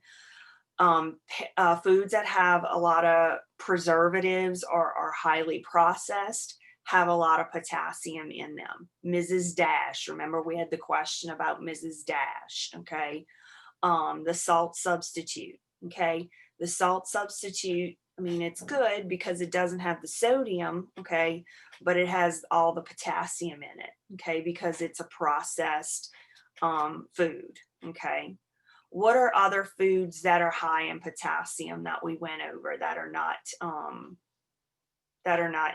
foods that have a lot of preservatives or are highly processed have a lot of potassium in them. Mrs. Dash, remember we had the question about Mrs. Dash, okay? The salt substitute, okay? The salt substitute, I mean, it's good because it doesn't have the sodium, okay? But it has all the potassium in it, okay? Because it's a processed food, okay? What are other foods that are high in potassium that we went over that are not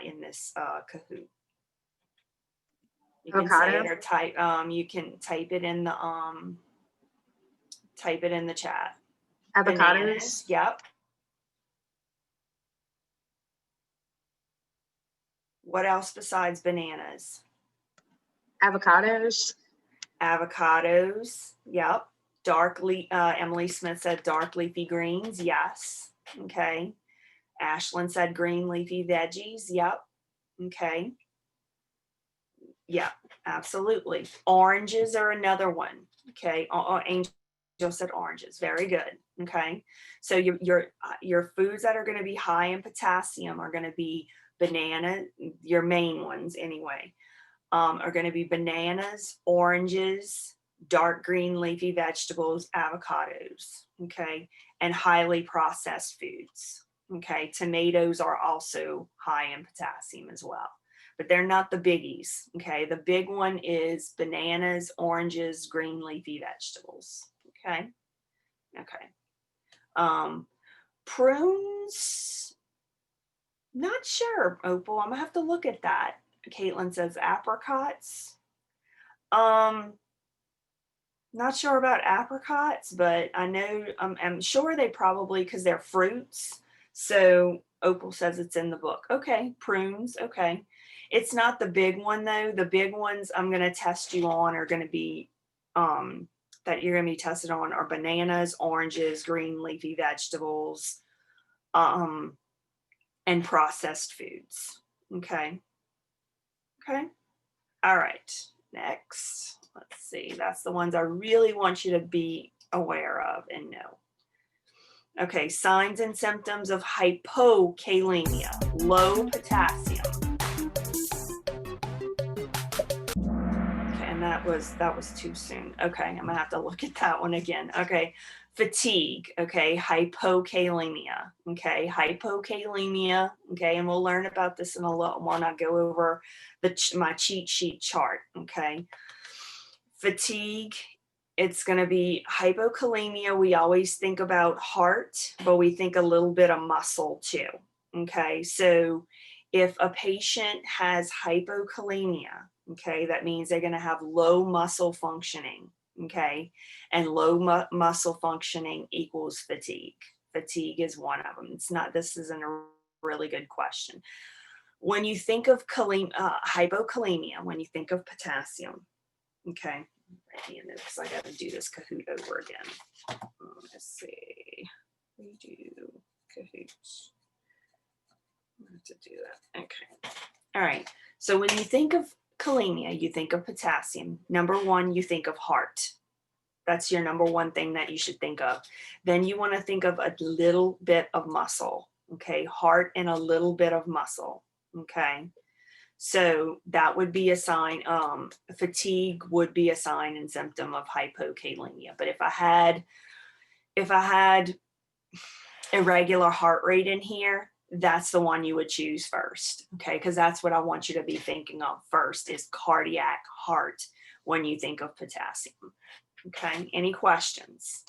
in this Kahoot? You can say it or type. You can type it in the chat. Avocados. Bananas, yep. What else besides bananas? Avocados. Avocados, yep. Emily Smith said dark leafy greens, yes. Okay. Ashlyn said green leafy veggies, yep. Okay. Yeah, absolutely. Oranges are another one. Okay. Angel said oranges. Very good. Okay. So your foods that are going to be high in potassium are going to be banana, your main ones anyway, are going to be bananas, oranges, dark green leafy vegetables, avocados, okay, and highly processed foods. Okay, tomatoes are also high in potassium as well, but they're not the biggies. Okay, the big one is bananas, oranges, green leafy vegetables. Okay, okay. Prunes, not sure, Opal. I'm gonna have to look at that. Caitlin says apricots. Not sure about apricots, but I know I'm sure they probably, because they're fruits. So Opal says it's in the book. Okay, prunes. Okay. It's not the big one though. The big ones I'm going to test you on are going to be that you're going to be tested on are bananas, oranges, green leafy vegetables, and processed foods. Okay. Okay. All right. Next. Let's see. That's the ones I really want you to be aware of and know. Okay. Signs and symptoms of hypokalemia, low potassium. Okay. And that was too soon. Okay. I'm gonna have to look at that one again. Okay. Fatigue. Okay. Hypokalemia. Okay. Hypokalemia. Okay. And we'll learn about this in a little when I go over my cheat sheet chart. Okay. Fatigue, it's going to be hypokalemia. We always think about heart, but we think a little bit of muscle too. Okay. So if a patient has hypokalemia, okay, that means they're going to have low muscle functioning. Okay. And low muscle functioning equals fatigue. Fatigue is one of them. This isn't a really good question. When you think of hypokalemia, when you think of potassium, okay, because I got to do this Kahoot over again. Let's see. Redo Kahoot. I have to do that. Okay. All right. So when you think of kalemia, you think of potassium. Number one, you think of heart. That's your number one thing that you should think of. Then you want to think of a little bit of muscle. Okay. Heart and a little bit of muscle. Okay. So that would be a sign, fatigue would be a sign and symptom of hypokalemia. But if I had irregular heart rate in here, that's the one you would choose first. Okay. Because that's what I want you to be thinking of first is cardiac heart when you think of potassium. Okay. Any questions?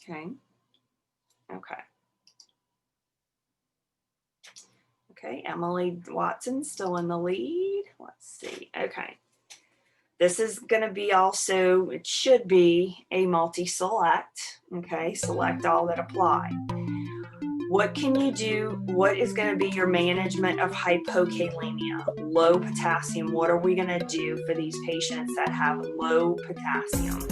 Okay. Okay. Okay, Emily Watson still in the lead. Let's see. Okay. This is going to be also, it should be a multi-select. Okay, select all that apply. What can you do? What is going to be your management of hypokalemia, low potassium? What are we going to do for these patients that have low potassium?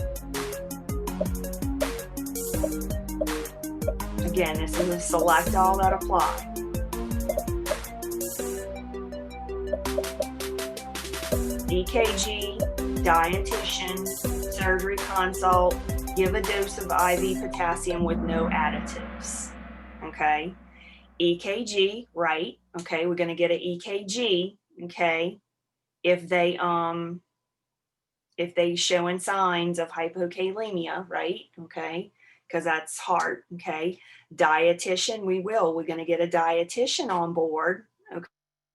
Again, this is a select all that apply. EKG, dietitian, surgery consult, give a dose of IV potassium with no additives. Okay. EKG, right? Okay, we're going to get an EKG. Okay. If they showing signs of hypokalemia, right? Okay, because that's heart. Okay. Dietitian, we're going to get a dietitian on board.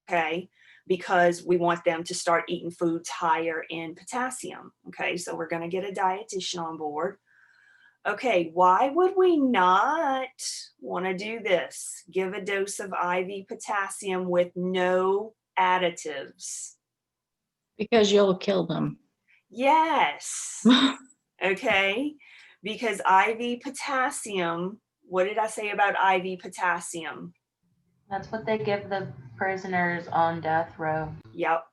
Okay. Because we want them to start eating foods higher in potassium. Okay, so we're going to get a dietitian on board. Okay, why would we not want to do this? Give a dose of IV potassium with no additives. Because you'll kill them. Yes. Okay, because IV potassium, what did I say about IV potassium? That's what they give the prisoners on death row. Yep.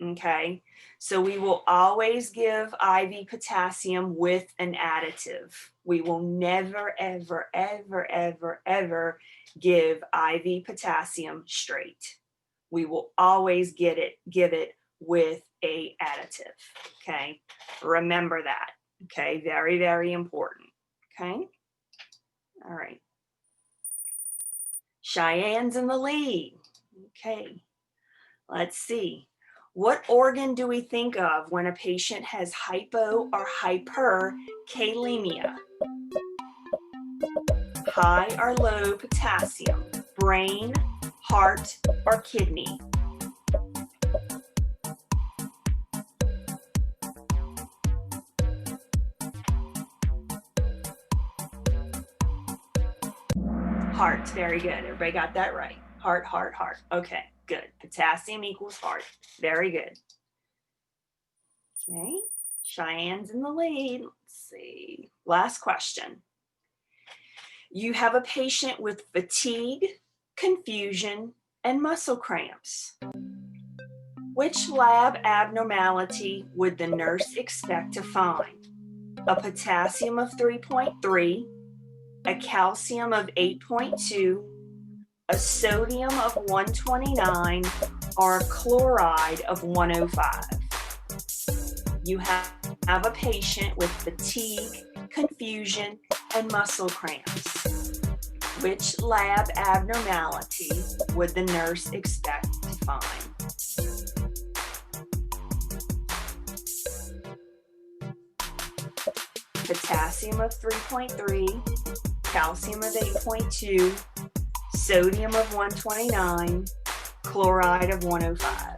Okay. So we will always give IV potassium with an additive. We will never, ever, ever, ever, ever give IV potassium straight. We will always give it with a additive. Okay. Remember that. Okay. Very, very important. Okay. All right. Cheyenne's in the lead. Okay, let's see. What organ do we think of when a patient has hypo or hyperkalemia? High or low potassium? Brain, heart, or kidney? Heart, very good. Everybody got that right. Heart, heart, heart. Okay, good. Potassium equals heart. Very good. Okay, Cheyenne's in the lead. Let's see. Last question. You have a patient with fatigue, confusion, and muscle cramps. Which lab abnormality would the nurse expect to find? A potassium of 3.3, a calcium of 8.2, a sodium of 129, or a chloride of 105. You have a patient with fatigue, confusion, and muscle cramps. Which lab abnormality would the nurse expect to find? Potassium of 3.3, calcium of 8.2, sodium of 129, chloride of 105.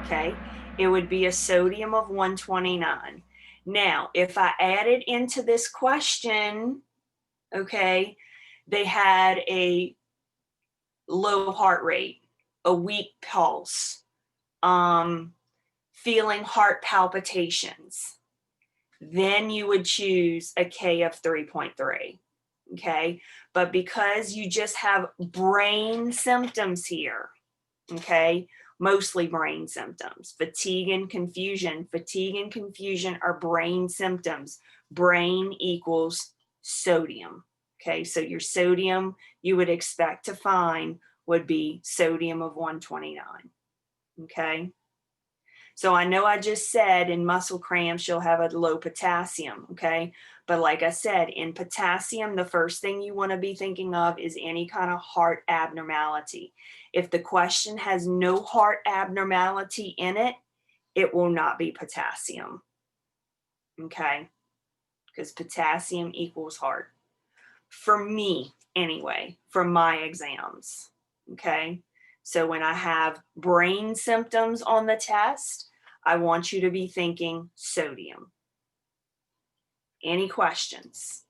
Okay, it would be a sodium of 129. Now, if I added into this question, okay, they had a low heart rate, a weak pulse, feeling heart palpitations, then you would choose a K of 3.3. Okay, but because you just have brain symptoms here, okay, mostly brain symptoms, fatigue and confusion. Fatigue and confusion are brain symptoms. Brain equals sodium. Okay, so your sodium you would expect to find would be sodium of 129. Okay, so I know I just said in muscle cramps you'll have a low potassium. Okay, but like I said, in potassium, the first thing you want to be thinking of is any kind of heart abnormality. If the question has no heart abnormality in it, it will not be potassium. Okay, because potassium equals heart. For me, anyway, for my exams. Okay, so when I have brain symptoms on the test, I want you to be thinking sodium. Any questions?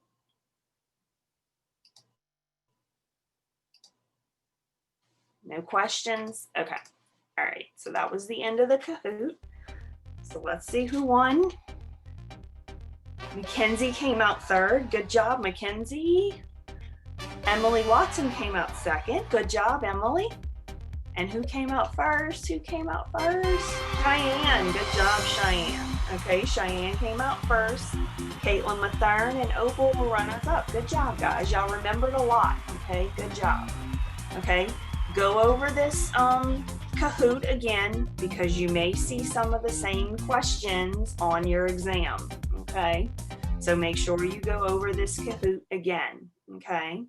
No questions? Okay. All right. So that was the end of the Kahoot. So let's see who won. Mackenzie came out third. Good job, Mackenzie. Emily Watson came out second. Good job, Emily. And who came out first? Who came out first? Cheyenne. Good job, Cheyenne. Okay, Cheyenne came out first. Caitlin Mathern and Opal were runners up. Good job, guys. Y'all remembered a lot. Okay, good job. Okay, go over this Kahoot again because you may see some of the same questions on your exam. Okay, so make sure you go over this Kahoot again. Okay,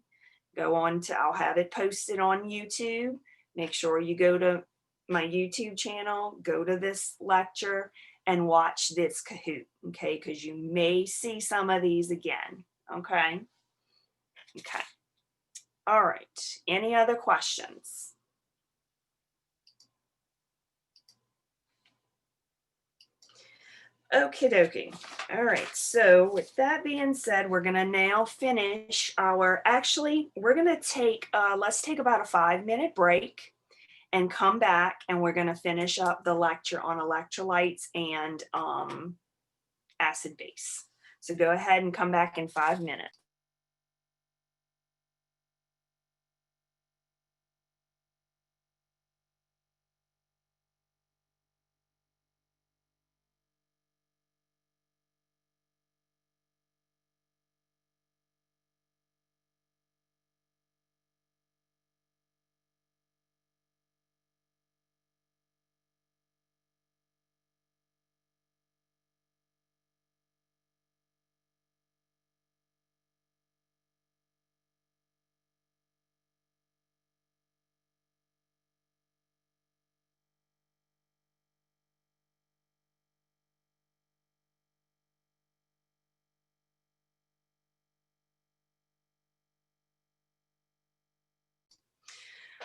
go on to, I'll have it posted on YouTube. Make sure you go to my YouTube channel, go to this lecture and watch this Kahoot, okay? Because you may see some of these again, okay? Okay. All right. Any other questions? Okie dokie. All right. So with that being said, we're going to now finish our, actually, we're going to take, let's take about a 5-minute break and come back and we're going to finish up the lecture on electrolytes and acid base. So go ahead and come back in 5 minutes.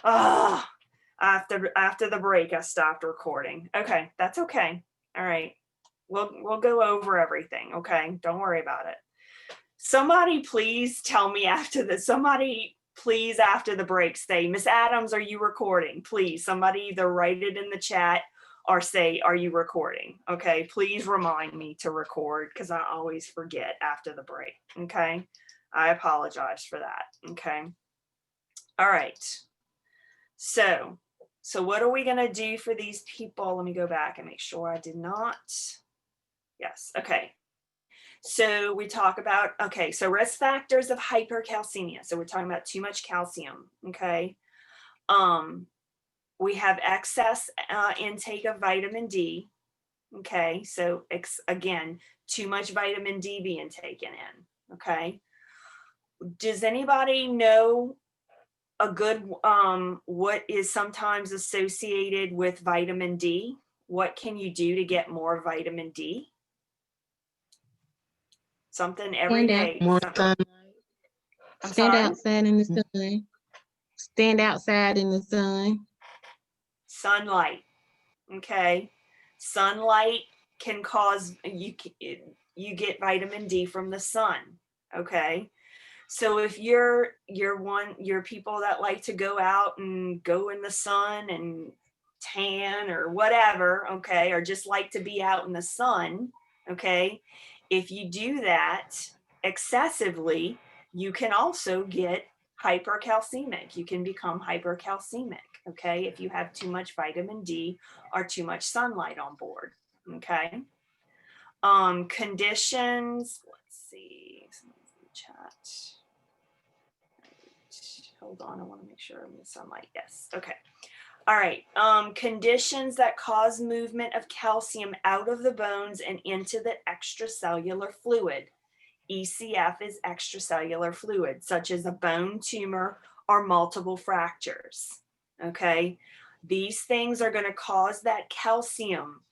Oh, after the break, I stopped recording. Okay, that's okay. All right. We'll go over everything, okay? Don't worry about it. Somebody please tell me after this. Somebody please after the break say, Miss Adams, are you recording? Please, somebody either write it in the chat or say, are you recording? Okay, please remind me to record because I always forget after the break, okay? I apologize for that, okay? All right. So what are we gonna do for these people? Let me go back and make sure I did not. Yes, okay. So we talk about, okay, so risk factors of hypercalcemia. So we're talking about too much calcium, okay? We have excess intake of vitamin D, okay? So again, too much vitamin D being taken in, okay? Does anybody know a good, what is sometimes associated with vitamin D? What can you do to get more vitamin D? Something every day. More Some- sunlight. I'm Stand sorry? outside in the sun. Stand outside in the sun. Sunlight, okay? Sunlight can cause, you get vitamin D from the sun, okay? So if you're people that like to go out and go in the sun and tan or whatever, okay, or just like to be out in the sun, okay, if you do that excessively, you can also get hypercalcemic. You can become hypercalcemic, okay, if you have too much vitamin D or too much sunlight on board, okay. Conditions, let's see, chat. Hold on, I want to make sure I'm in the sunlight. Yes, okay. All right, conditions that cause movement of calcium out of the bones and into the extracellular fluid. ECF is extracellular fluid, such as a bone tumor or multiple fractures, okay? These things are going to cause that calcium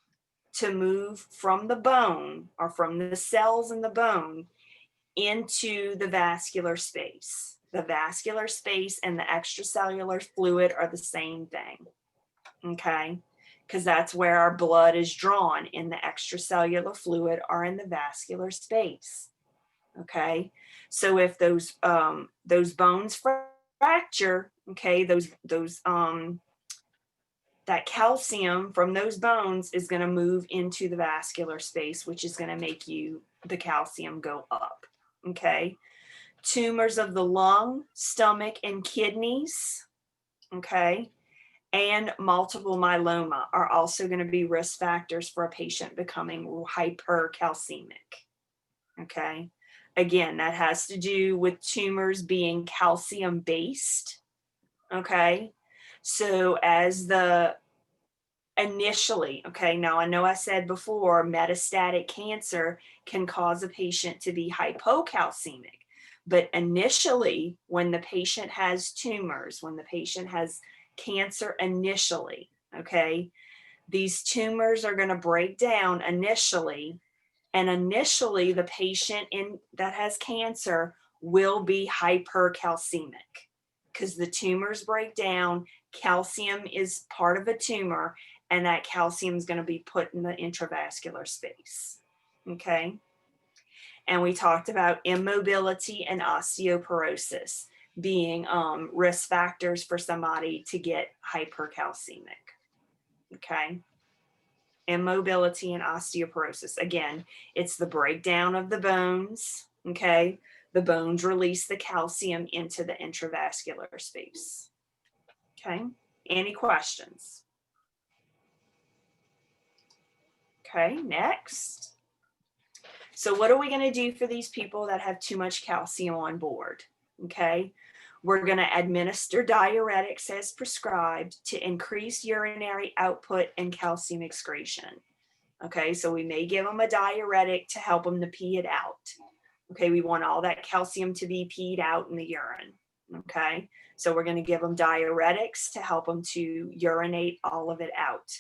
to move from the bone or from the cells in the bone into the vascular space. The vascular space and the extracellular fluid are the same thing, okay? Because that's where our blood is drawn, in the extracellular fluid or in the vascular space, okay? So if those bones fracture, okay, that calcium from those bones is going to move into the vascular space, which is going to make the calcium go up, okay? Tumors of the lung, stomach, and kidneys, okay, and multiple myeloma are also going to be risk factors for a patient becoming hypercalcemic, okay? Again, that has to do with tumors being calcium based, okay? So initially, okay, now I know I said before metastatic cancer can cause a patient to be hypocalcemic, but initially when the patient has tumors, when the patient has cancer initially, okay, these tumors are going to break down initially, and initially the patient that has cancer will be hypercalcemic because the tumors break down. Calcium is part of a tumor, and that calcium is going to be put in the intravascular space, okay? And we talked about immobility and osteoporosis being risk factors for somebody to get hypercalcemic, okay? Immobility and osteoporosis. Again, it's the breakdown of the bones, okay? The bones release the calcium into the intravascular space, okay? Any questions? Okay, next. So what are we going to do for these people that have too much calcium on board? Okay, we're going to administer diuretics as prescribed to increase urinary output and calcium excretion. Okay, so we may give them a diuretic to help them to pee it out. Okay, we want all that calcium to be peed out in the urine. Okay, so we're going to give them diuretics to help them to urinate all of it out.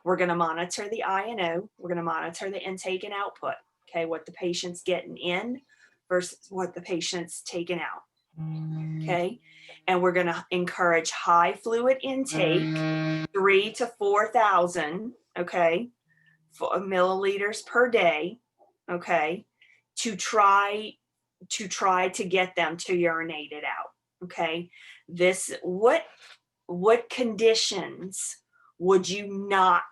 We're going to monitor the I&O. We're going to monitor the intake and output. Okay, what the patient's getting in versus what the patient's taking out. Okay, and we're going to encourage high fluid intake, 3,000 to 4,000. Okay, milliliters per day, okay, to try to get them to urinate it out. Okay. What conditions would you not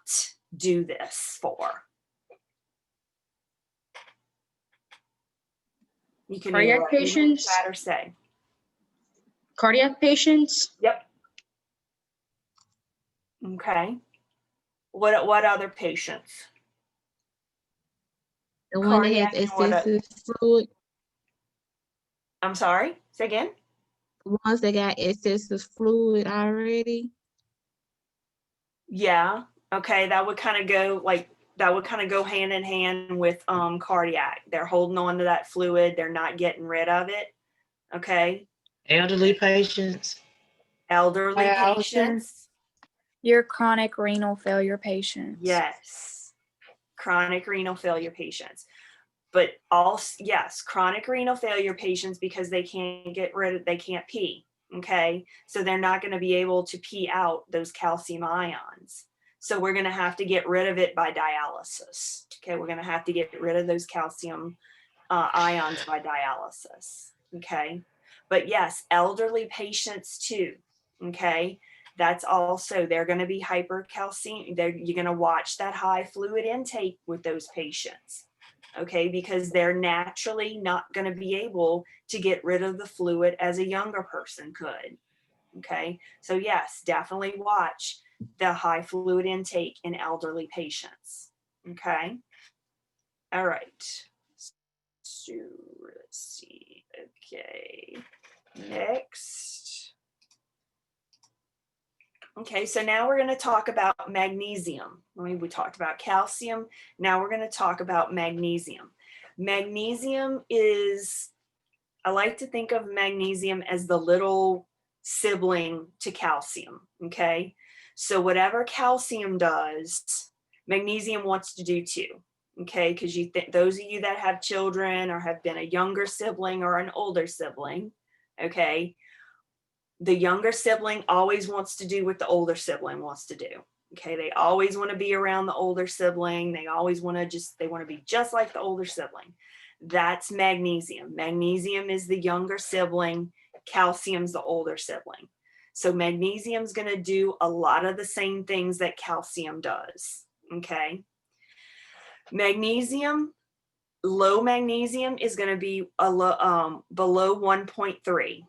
do this for? You can Cardiac either let me know in the patients? chat or say. Cardiac patients? Yep. Okay. What other patients? The one that Cardiac has and what excessive fluid, I'm sorry, say again. the ones that got excessive fluid already. Yeah. Okay. That would kind of go hand in hand with cardiac. They're holding on to that fluid. They're not getting rid of it. Okay. Elderly patients. Elderly Dialysis. patients. Your chronic renal failure patients. Yes. Chronic renal failure patients. But also, yes, chronic renal failure patients, because they can't pee. Okay. So they're not going to be able to pee out those calcium ions. So we're going to have to get rid of it by dialysis. Okay. We're going to have to get rid of those calcium ions by dialysis. Okay. But yes, elderly patients too. Okay. That's also, they're going to be hypercalcemic. You're going to watch that high fluid intake with those patients. Okay, because they're naturally not going to be able to get rid of the fluid as a younger person could. Okay, so yes, definitely watch the high fluid intake in elderly patients. Okay, all right. So let's see. Okay, next. Okay, so now we're going to talk about magnesium. We talked about calcium. Now we're going to talk about magnesium. Magnesium is, I like to think of magnesium as the little sibling to calcium. Okay, so whatever calcium does, magnesium wants to do too. Okay, because those of you that have children or have been a younger sibling or an older sibling, okay, the younger sibling always wants to do what the older sibling wants to do. Okay, they always want to be around the older sibling. They always want to be just like the older sibling. That's magnesium. Magnesium is the younger sibling. Calcium's the older sibling. So magnesium's going to do a lot of the same things that calcium does. Okay. Magnesium, low magnesium is going to be below 1.3.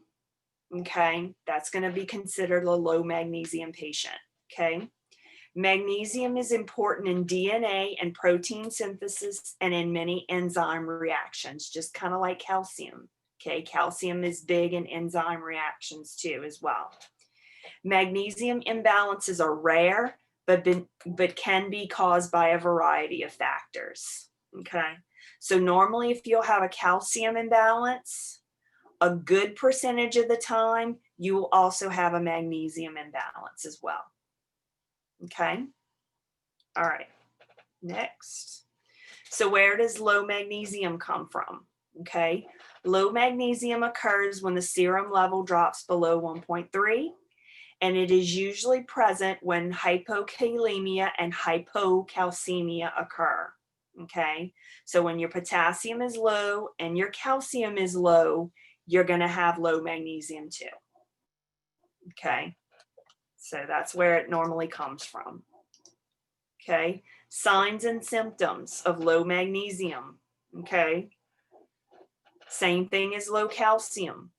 Okay, that's going to be considered a low magnesium patient. Okay, magnesium is important in DNA and protein synthesis and in many enzyme reactions, just kind of like calcium. Okay, calcium is big in enzyme reactions too as well. Magnesium imbalances are rare, but can be caused by a variety of factors. Okay, so normally if you'll have a calcium imbalance, a good percentage of the time, you will also have a magnesium imbalance as well. Okay. All right. Next. So where does low magnesium come from? Okay. Low magnesium occurs when the serum level drops below 1.3, and it is usually present when hypokalemia and hypocalcemia occur. Okay. So when your potassium is low and your calcium is low, you're going to have low magnesium too. Okay, so that's where it normally comes from. Okay, signs and symptoms of low magnesium. Okay, same thing as low calcium.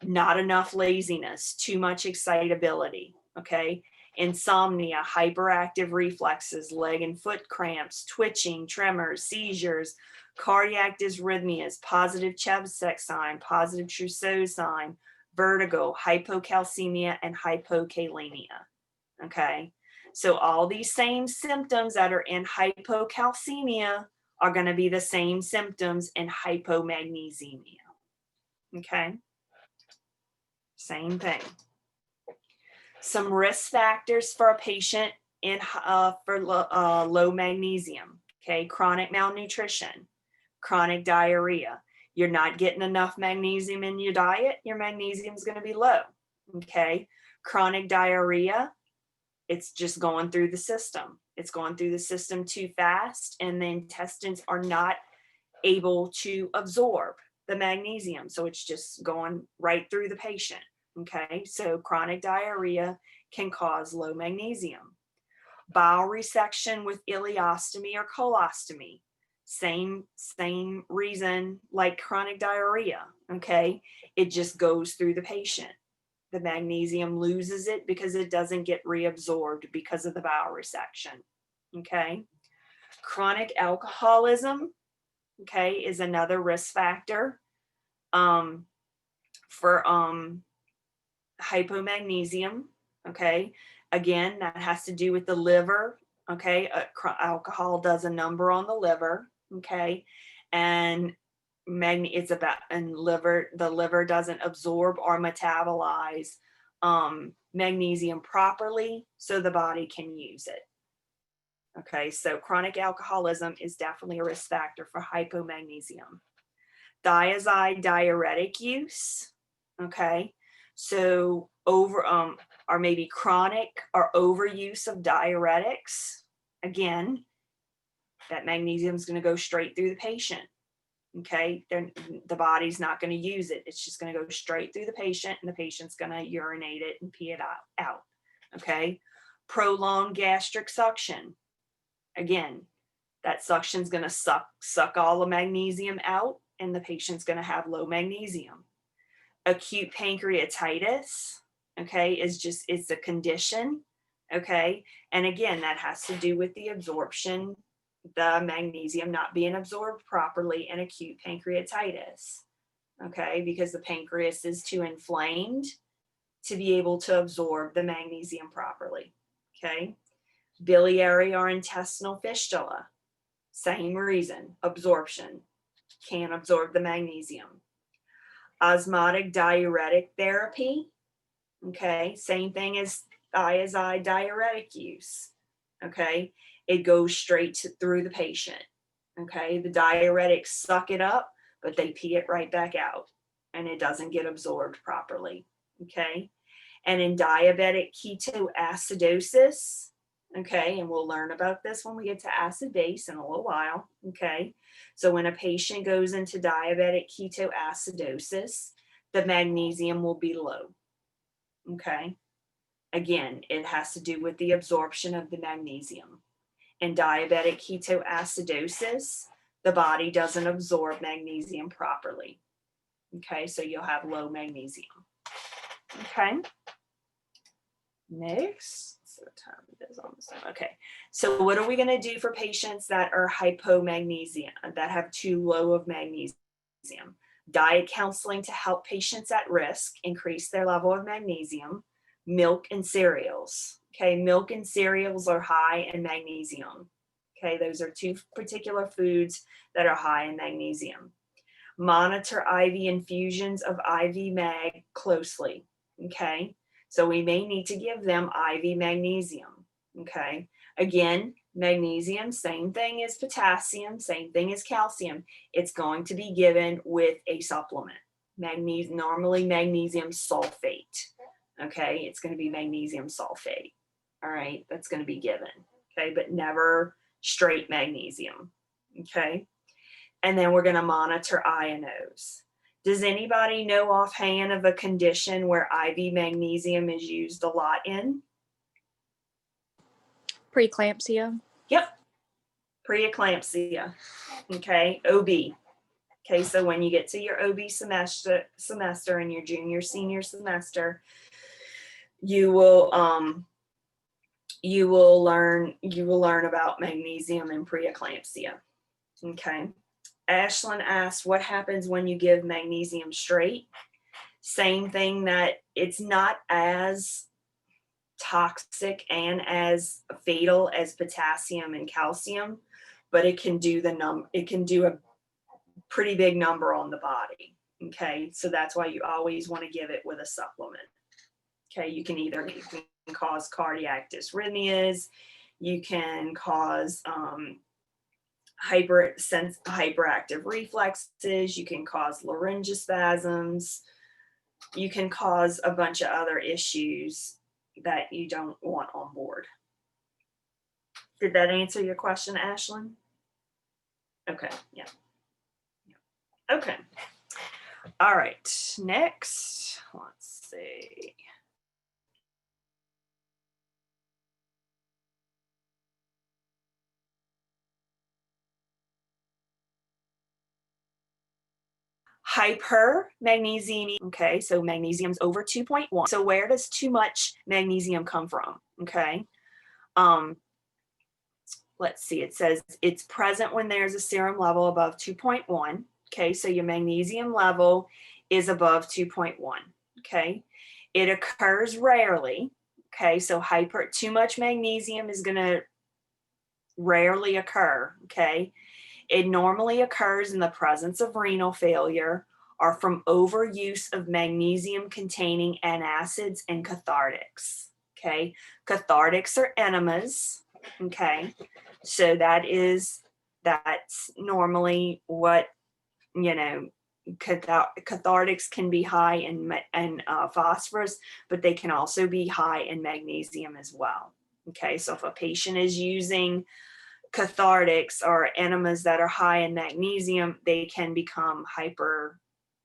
Not enough laziness, too much excitability. Okay, insomnia, hyperactive reflexes, leg and foot cramps, twitching, tremors, seizures, cardiac dysrhythmias, positive Chebyshev sign, positive Trousseau sign, vertigo, hypocalcemia, and hypokalemia. Okay, so all these same symptoms that are in hypocalcemia are going to be the same symptoms in hypomagnesemia. Okay, same thing. Some risk factors for a patient for low magnesium. Okay, chronic malnutrition, chronic diarrhea. You're not getting enough magnesium in your diet, your magnesium is going to be low. Okay, chronic diarrhea, it's just going through the system. It's going through the system too fast, and the intestines are not able to absorb the magnesium. So it's just going right through the patient. Okay, so chronic diarrhea can cause low magnesium. Bowel resection with ileostomy or colostomy. Same reason like chronic diarrhea. Okay, it just goes through the patient. The magnesium loses it because it doesn't get reabsorbed because of the bowel resection. Okay, chronic alcoholism, okay, is another risk factor for hypomagnesemia. Okay, again, that has to do with the liver. Okay, alcohol does a number on the liver. Okay, and it's about, and the liver doesn't absorb or metabolize magnesium properly, so the body can use it. Okay, so chronic alcoholism is definitely a risk factor for hypomagnesemia. Thiazide diuretic use. Okay, so or maybe chronic or overuse of diuretics. Again, that magnesium is going to go straight through the patient. Okay, the body's not going to use it. It's just going to go straight through the patient, and the patient's going to urinate it and pee it out. Okay, prolonged gastric suction. Again, that suction is going to suck all the magnesium out, and the patient's going to have low magnesium. Acute pancreatitis, okay, it's a condition. Okay, and again, that has to do with the absorption, the magnesium not being absorbed properly, and acute pancreatitis. Okay, because the pancreas is too inflamed to be able to absorb the magnesium properly. Okay, biliary or intestinal fistula, same reason, absorption, can't absorb the magnesium. Osmotic diuretic therapy, okay, same thing as thiazide diuretic use. Okay, it goes straight through the patient. Okay, the diuretics suck it up, but they pee it right back out, and it doesn't get absorbed properly. Okay, and in diabetic ketoacidosis, okay, and we'll learn about this when we get to acid base in a little while. Okay, so when a patient goes into diabetic ketoacidosis, the magnesium will be low. Okay, again, it has to do with the absorption of the magnesium. In diabetic ketoacidosis, the body doesn't absorb magnesium properly. Okay, so you'll have low magnesium. Okay, next. So time is almost done. Okay, so what are we going to do for patients that are hypomagnesemia, that have too low of magnesium? Diet counseling to help patients at risk increase their level of magnesium. Milk and cereals. Okay, milk and cereals are high in magnesium. Okay, those are two particular foods that are high in magnesium. Monitor IV infusions of IV mag closely. Okay, so we may need to give them IV magnesium. Okay, again, magnesium, same thing as potassium, same thing as calcium. It's going to be given with a supplement. Normally magnesium sulfate. Okay, it's going to be magnesium sulfate. All right, that's going to be given. Okay, but never straight magnesium. Okay, and then we're going to monitor INOs. Does anybody know offhand of a condition where IV magnesium is used a lot in? Preeclampsia. Yep, preeclampsia. Okay, OB. Okay, so when you get to your OB semester in your junior, senior semester, you will learn about magnesium and preeclampsia. Okay. Ashlyn asked, what happens when you give magnesium straight? Same thing, that it's not as toxic and as fatal as potassium and calcium, but it can do a pretty big number on the body. Okay, so that's why you always want to give it with a supplement. Okay, you can cause cardiac dysrhythmias, you can cause hyperactive reflexes, you can cause laryngospasms, you can cause a bunch of other issues that you don't want on board. Did that answer your question, Ashlyn? Okay, yeah. Okay. All right, next, let's see. Hypermagnesiemia. Okay, so magnesium's over 2.1. So where does too much magnesium come from? Okay. Let's see, it says it's present when there's a serum level above 2.1. Okay, so your magnesium level is above 2.1. Okay, it occurs rarely. Okay, so too much magnesium is going to rarely occur. Okay, it normally occurs in the presence of renal failure or from overuse of magnesium containing antacids and cathartics. Okay, cathartics are enemas. Okay, so that's normally what, cathartics can be high in phosphorus, but they can also be high in magnesium as well. Okay, so if a patient is using cathartics or enemas that are high in magnesium, they can become hypermagnesiemic.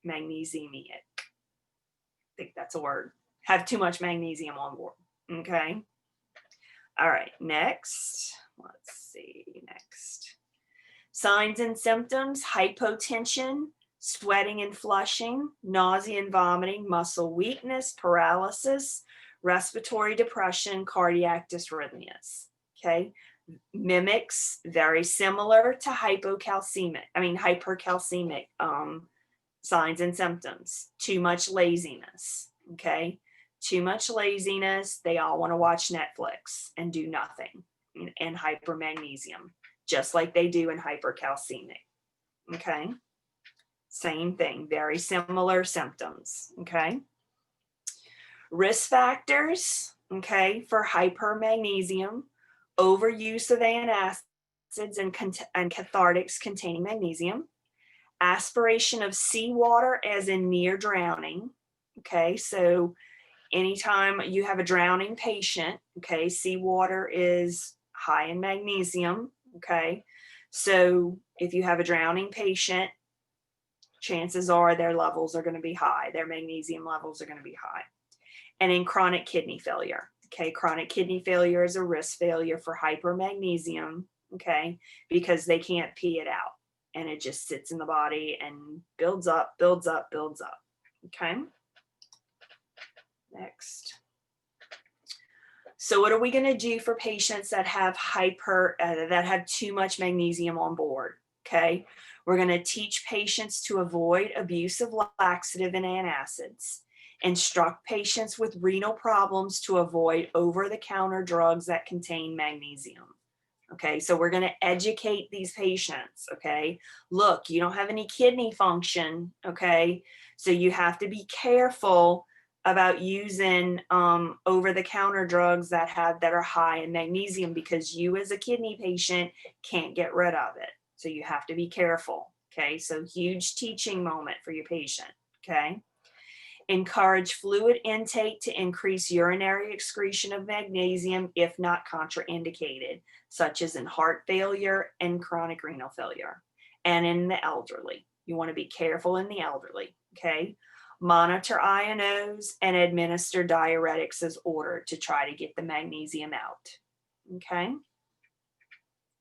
I think that's a word. Have too much magnesium on board. Okay. All right, next. Let's see, next. Signs and symptoms: hypotension, sweating and flushing, nausea and vomiting, muscle weakness, paralysis, respiratory depression, cardiac dysrhythmias. Okay, mimics very similar to hypercalcemic signs and symptoms. Too much laziness. Okay, too much laziness. They all want to watch Netflix and do nothing. And hypermagnesium, just like they do in hypercalcemic. Okay, same thing, very similar symptoms. Okay, risk factors. Okay, for hypermagnesium: overuse of antacids and cathartics containing magnesium, aspiration of seawater as in near drowning. Okay, so anytime you have a drowning patient, okay, seawater is high in magnesium. Okay, so if you have a drowning patient, chances are their levels are going to be high, their magnesium levels are going to be high. And in chronic kidney failure. Okay, chronic kidney failure is a risk failure for hypermagnesium. Okay, because they can't pee it out and it just sits in the body and builds up. Okay, next. So what are we going to do for patients that have that have too much magnesium on board? Okay, we're going to teach patients to avoid abuse of laxative and antacids. Instruct patients with renal problems to avoid over-the-counter drugs that contain magnesium. Okay, so we're going to educate these patients. Okay, look, you don't have any kidney function. Okay, so you have to be careful about using over-the-counter drugs that are high in magnesium, because you as a kidney patient can't get rid of it. So you have to be careful. Okay, so huge teaching moment for your patient. Okay. Encourage fluid intake to increase urinary excretion of magnesium if not contraindicated, such as in heart failure and chronic renal failure. And in the elderly, you want to be careful in the elderly. Okay. Monitor INOs and administer diuretics as ordered to try to get the magnesium out. Okay.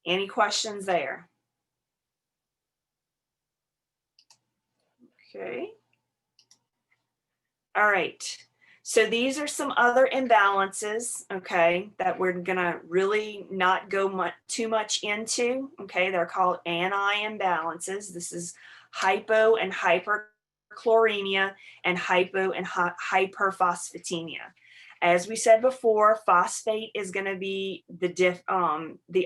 Any questions there? Okay. All right. So these are some other imbalances, okay, that we're gonna really not go too much into. Okay, they're called anti-imbalances. This is hypo and hyperchloremia and hypo and hyperphosphatemia. As we said before, phosphate is going to be the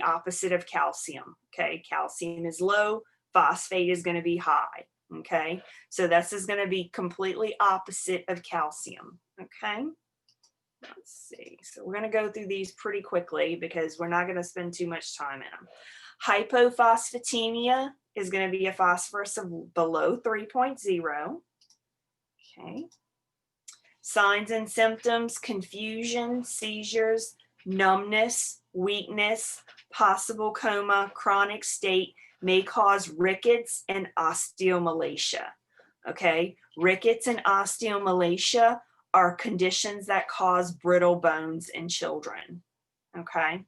opposite of calcium. Okay, calcium is low, phosphate is going to be high. Okay, so this is going to be completely opposite of calcium. Okay, let's see. So we're going to go through these pretty quickly because we're not going to spend too much time in them. Hypophosphatemia is going to be a phosphorus of below 3.0. Okay. Signs and symptoms: confusion, seizures, numbness, weakness, possible coma, chronic state may cause rickets and osteomalacia. Okay, rickets and osteomalacia are conditions that cause brittle bones in children. Okay,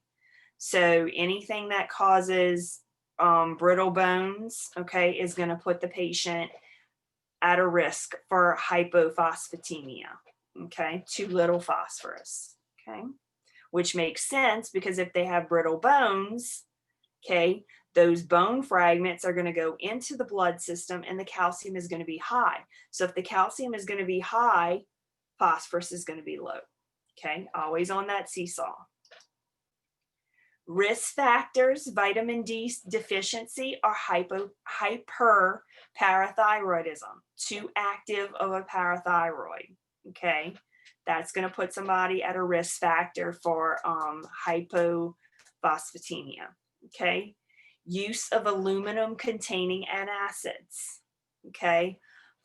so anything that causes brittle bones, okay, is going to put the patient at a risk for hypophosphatemia. Okay, too little phosphorus. Okay, which makes sense because if they have brittle bones, okay, those bone fragments are going to go into the blood system and the calcium is going to be high. So if the calcium is going to be high, phosphorus is going to be low. Okay, always on that seesaw. Risk factors, vitamin D deficiency or hyperparathyroidism, too active of a parathyroid. Okay, that's going to put somebody at a risk factor for hypophosphatemia. Okay, use of aluminum containing antacids. Okay,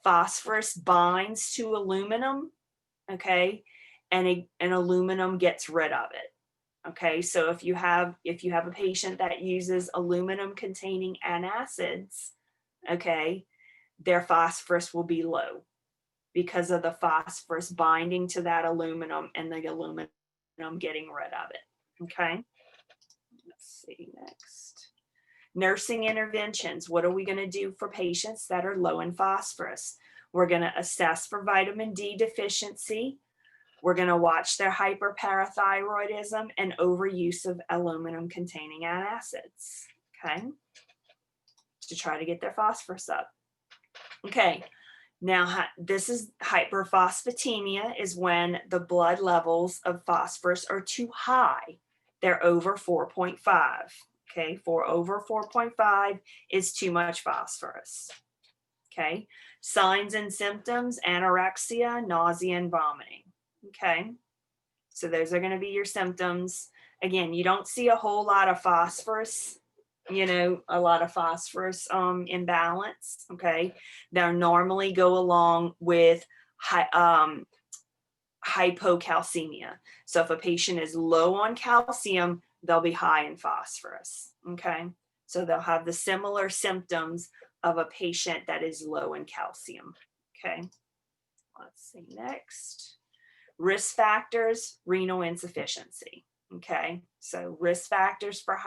phosphorus binds to aluminum. Okay, and aluminum gets rid of it. Okay, so if you have a patient that uses aluminum containing antacids, okay, their phosphorus will be low because of the phosphorus binding to that aluminum and the aluminum getting rid of it. Okay, let's see next. Nursing interventions. What are we going to do for patients that are low in phosphorus? We're going to assess for vitamin D deficiency. We're going to watch their hyperparathyroidism and overuse of aluminum containing antacids, okay, to try to get their phosphorus up. Okay, now this is hyperphosphatemia, is when the blood levels of phosphorus are too high. They're over 4.5. Okay, over 4.5 is too much phosphorus. Okay, signs and symptoms: anorexia, nausea, and vomiting. Okay, so those are going to be your symptoms. Again, you don't see a whole lot of phosphorus, a lot of phosphorus imbalance. Okay, they'll normally go along with hypocalcemia. So if a patient is low on calcium, they'll be high in phosphorus. Okay, so they'll have the similar symptoms of a patient that is low in calcium. Okay, let's see next. Risk factors, renal insufficiency. Okay, so risk factors for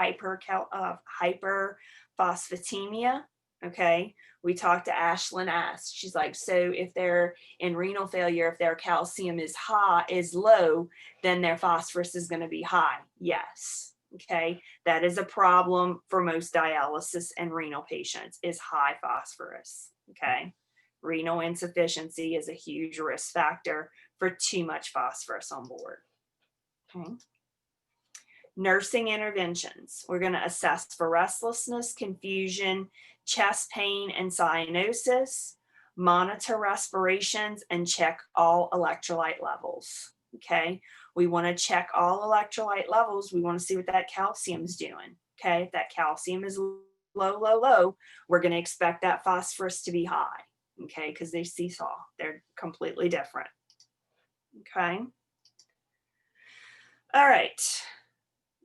hyperphosphatemia. Okay, we talked to Ashlyn asked, she's like, so if they're in renal failure, if their calcium is low, then their phosphorus is going to be high. Yes. Okay, that is a problem for most dialysis and renal patients, is high phosphorus. Okay, renal insufficiency is a huge risk factor for too much phosphorus on board. Okay. Nursing interventions. We're going to assess for restlessness, confusion, chest pain, and cyanosis, monitor respirations, and check all electrolyte levels. Okay, we want to check all electrolyte levels. We want to see what that calcium is doing. Okay, if that calcium is low, we're going to expect that phosphorus to be high. Okay, because they seesaw, they're completely different. Okay. All right.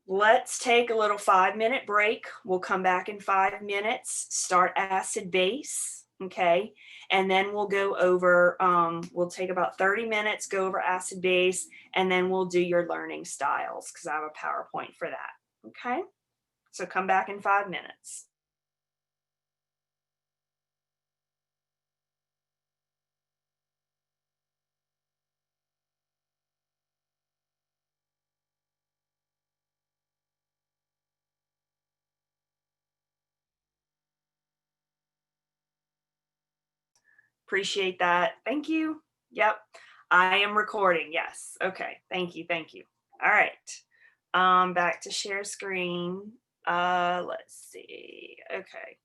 Let's take a little 5-minute break. We'll come back in 5 minutes, start acid base. Okay. And then we'll go over, we'll take about 30 minutes, go over acid base, and then we'll do your learning styles because I have a PowerPoint for that. Okay. So come back in 5 minutes. Appreciate that. Thank you. Yep. I am recording. Yes. Okay. Thank you. Thank you. All right. Back to share screen. Let's see. Okay.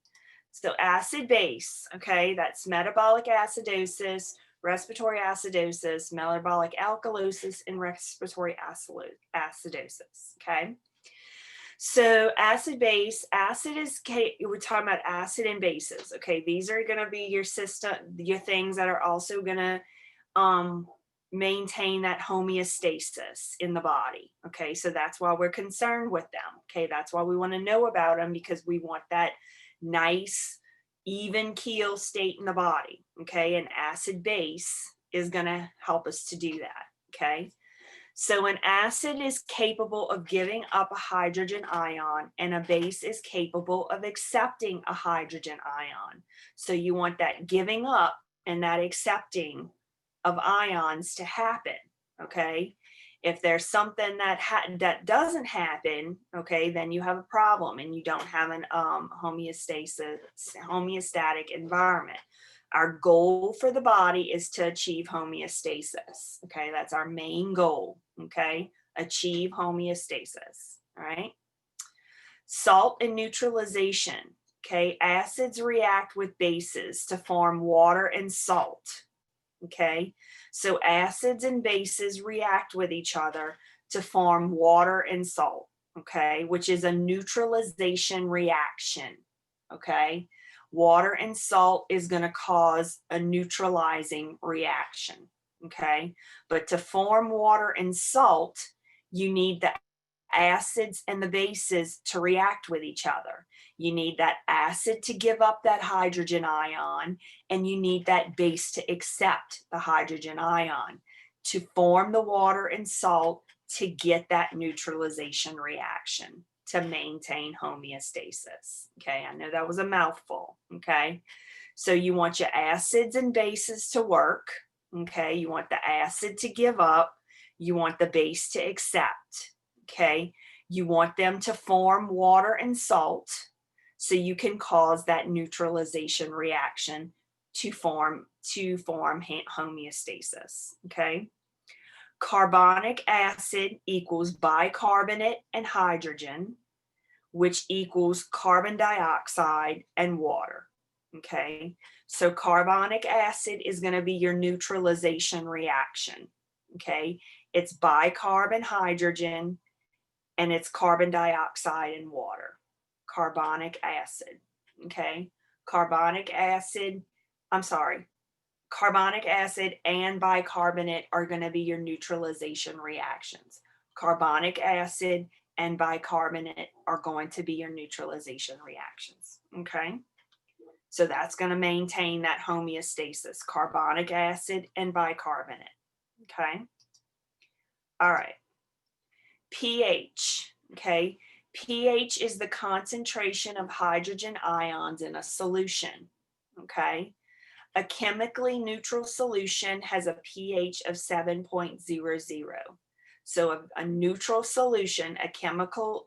So acid base. Okay. That's metabolic acidosis, respiratory acidosis, metabolic alkalosis, and respiratory acidosis. Okay. So acid base, acid is, we're talking about acid and bases. Okay, these are going to be your system, your things that are also going to maintain that homeostasis in the body. Okay, so that's why we're concerned with them. Okay, that's why we want to know about them, because we want that nice, even keel state in the body. Okay, and acid base is going to help us to do that. Okay, so an acid is capable of giving up a hydrogen ion, and a base is capable of accepting a hydrogen ion. So you want that giving up and that accepting of ions to happen. Okay, if there's something that doesn't happen, okay, then you have a problem and you don't have an homeostatic environment. Our goal for the body is to achieve homeostasis. Okay, that's our main goal. Okay, achieve homeostasis. All right. Salt and neutralization. Okay, acids react with bases to form water and salt. Okay, so acids and bases react with each other to form water and salt. Okay, which is a neutralization reaction. Okay, water and salt is going to cause a neutralizing reaction. Okay, but to form water and salt, you need the acids and the bases to react with each other. You need that acid to give up that hydrogen ion, and you need that base to accept the hydrogen ion to form the water and salt to get that neutralization reaction to maintain homeostasis. Okay, I know that was a mouthful. Okay, so you want your acids and bases to work. Okay, you want the acid to give up, you want the base to accept. Okay, you want them to form water and salt so you can cause that neutralization reaction to form homeostasis. Okay, carbonic acid equals bicarbonate and hydrogen, which equals carbon dioxide and water. Okay, so carbonic acid is going to be your neutralization reaction. Okay, it's bicarb and hydrogen, and it's carbon dioxide and water. Carbonic acid. Okay, carbonic acid and bicarbonate are going to be your neutralization reactions. Carbonic acid and bicarbonate are going to be your neutralization reactions. Okay, so that's going to maintain that homeostasis, carbonic acid and bicarbonate. Okay, all right. pH. Okay, pH is the concentration of hydrogen ions in a solution. Okay, a chemically neutral solution has a pH of 7.00. So a neutral solution, a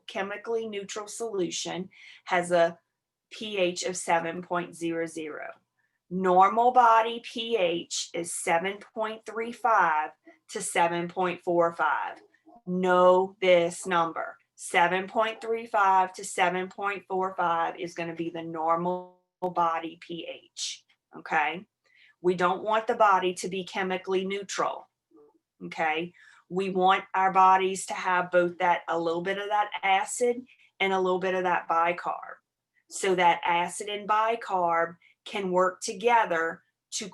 chemically neutral solution, has a pH of 7.00. Normal body pH is 7.35 to 7.45. Know this number. 7.35 to 7.45 is going to be the normal body pH. Okay, we don't want the body to be chemically neutral. Okay, we want our bodies to have both a little bit of that acid and a little bit of that bicarb, so that acid and bicarb can work together to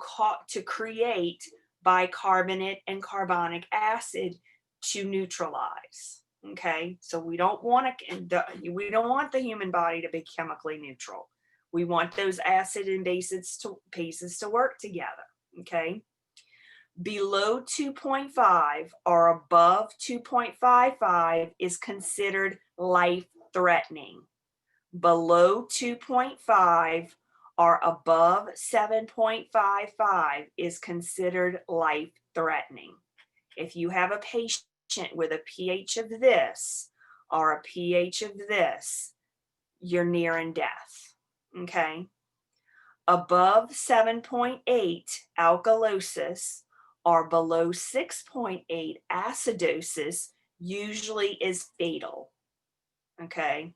create bicarbonate and carbonic acid to neutralize. Okay, so we don't want the human body to be chemically neutral. We want those acid and bases to work together. Okay, below 2.5 or above 2.55 is considered life-threatening. Below 2.5 or above 7.55 is considered life-threatening. If you have a patient with a pH of this or a pH of this, you're nearing death. Okay, above 7.8 alkalosis or below 6.8 acidosis usually is fatal. Okay,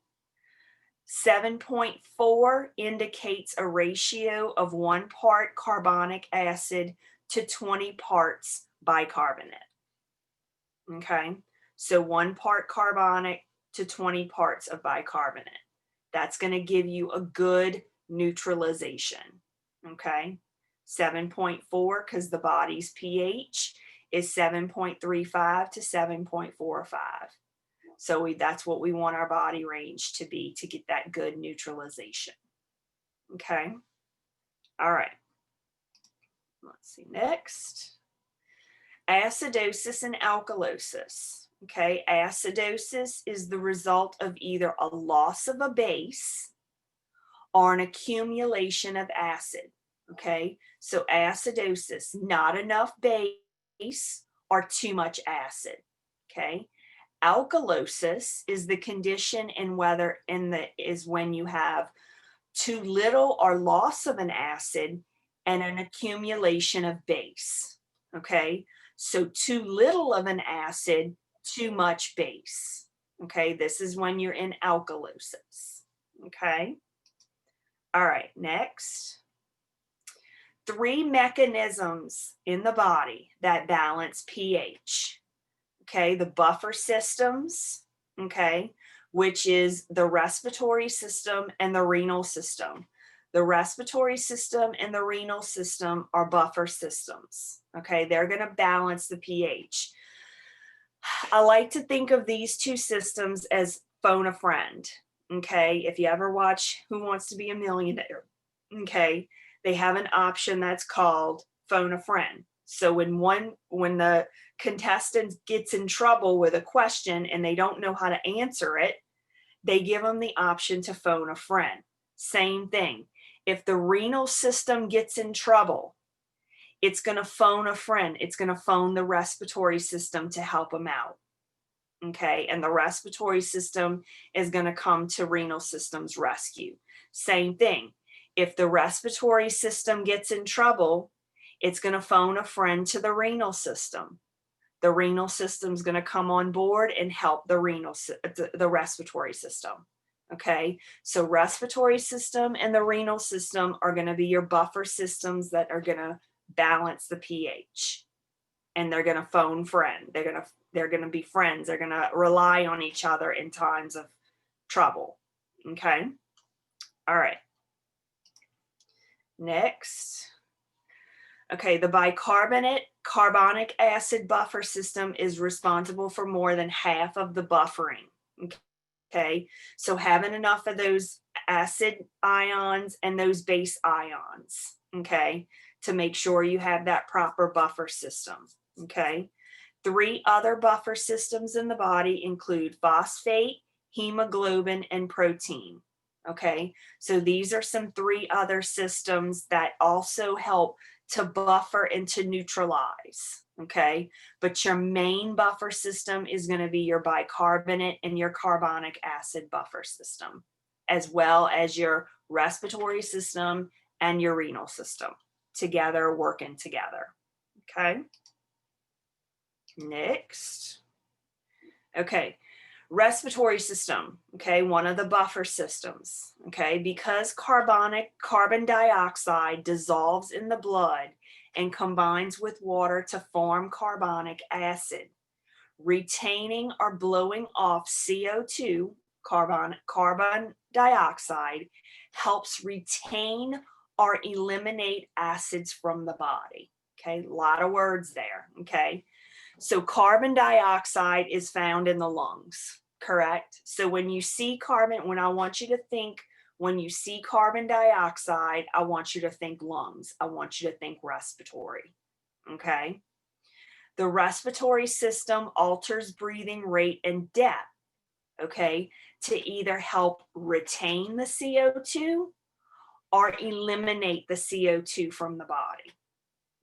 7.4 indicates a ratio of 1 part carbonic acid to 20 parts bicarbonate. Okay, so 1 part carbonic to 20 parts of bicarbonate. That's going to give you a good neutralization. Okay, 7.4 because the body's pH is 7.35 to 7.45. So that's what we want our body range to be to get that good neutralization. Okay. All right. Let's see next. Acidosis and alkalosis. Okay. Acidosis is the result of either a loss of a base or an accumulation of acid. Okay. So acidosis, not enough base or too much acid. Okay. Alkalosis is the condition is when you have too little or loss of an acid and an accumulation of base. Okay, so too little of an acid, too much base. Okay, this is when you're in alkalosis. Okay, all right, next. 3 mechanisms in the body that balance pH. Okay, the buffer systems, okay, which is the respiratory system and the renal system. The respiratory system and the renal system are buffer systems. Okay, they're going to balance the pH. I like to think of these two systems as phone a friend. Okay, if you ever watch Who Wants to Be a Millionaire, okay, they have an option that's called phone a friend. So when the contestant gets in trouble with a question and they don't know how to answer it, they give them the option to phone a friend. Same thing. If the renal system gets in trouble, it's going to phone a friend. It's going to phone the respiratory system to help them out. Okay. And the respiratory system is going to come to renal system's rescue. Same thing. If the respiratory system gets in trouble, it's going to phone a friend to the renal system. The renal system is going to come on board and help the respiratory system. Okay, so respiratory system and the renal system are going to be your buffer systems that are going to balance the pH, and they're going to phone friend. They're going to be friends. They're going to rely on each other in times of trouble. Okay, all right. Next. Okay, the bicarbonate carbonic acid buffer system is responsible for more than half of the buffering. Okay, so having enough of those acid ions and those base ions, okay, to make sure you have that proper buffer system. Okay, 3 other buffer systems in the body include phosphate, hemoglobin, and protein. Okay, so these are some 3 other systems that also help to buffer and to neutralize. Okay, but your main buffer system is going to be your bicarbonate and your carbonic acid buffer system, as well as your respiratory system and your renal system together, working together. Okay, next. Okay, respiratory system, okay, one of the buffer systems, okay, because carbon dioxide dissolves in the blood and combines with water to form carbonic acid. Retaining or blowing off CO2, carbon dioxide, helps retain or eliminate acids from the body. Okay, a lot of words there, okay. So carbon dioxide is found in the lungs, correct? So when you see when you see carbon dioxide, I want you to think lungs. I want you to think respiratory, okay? The respiratory system alters breathing rate and depth, okay, to either help retain the CO2 or eliminate the CO2 from the body.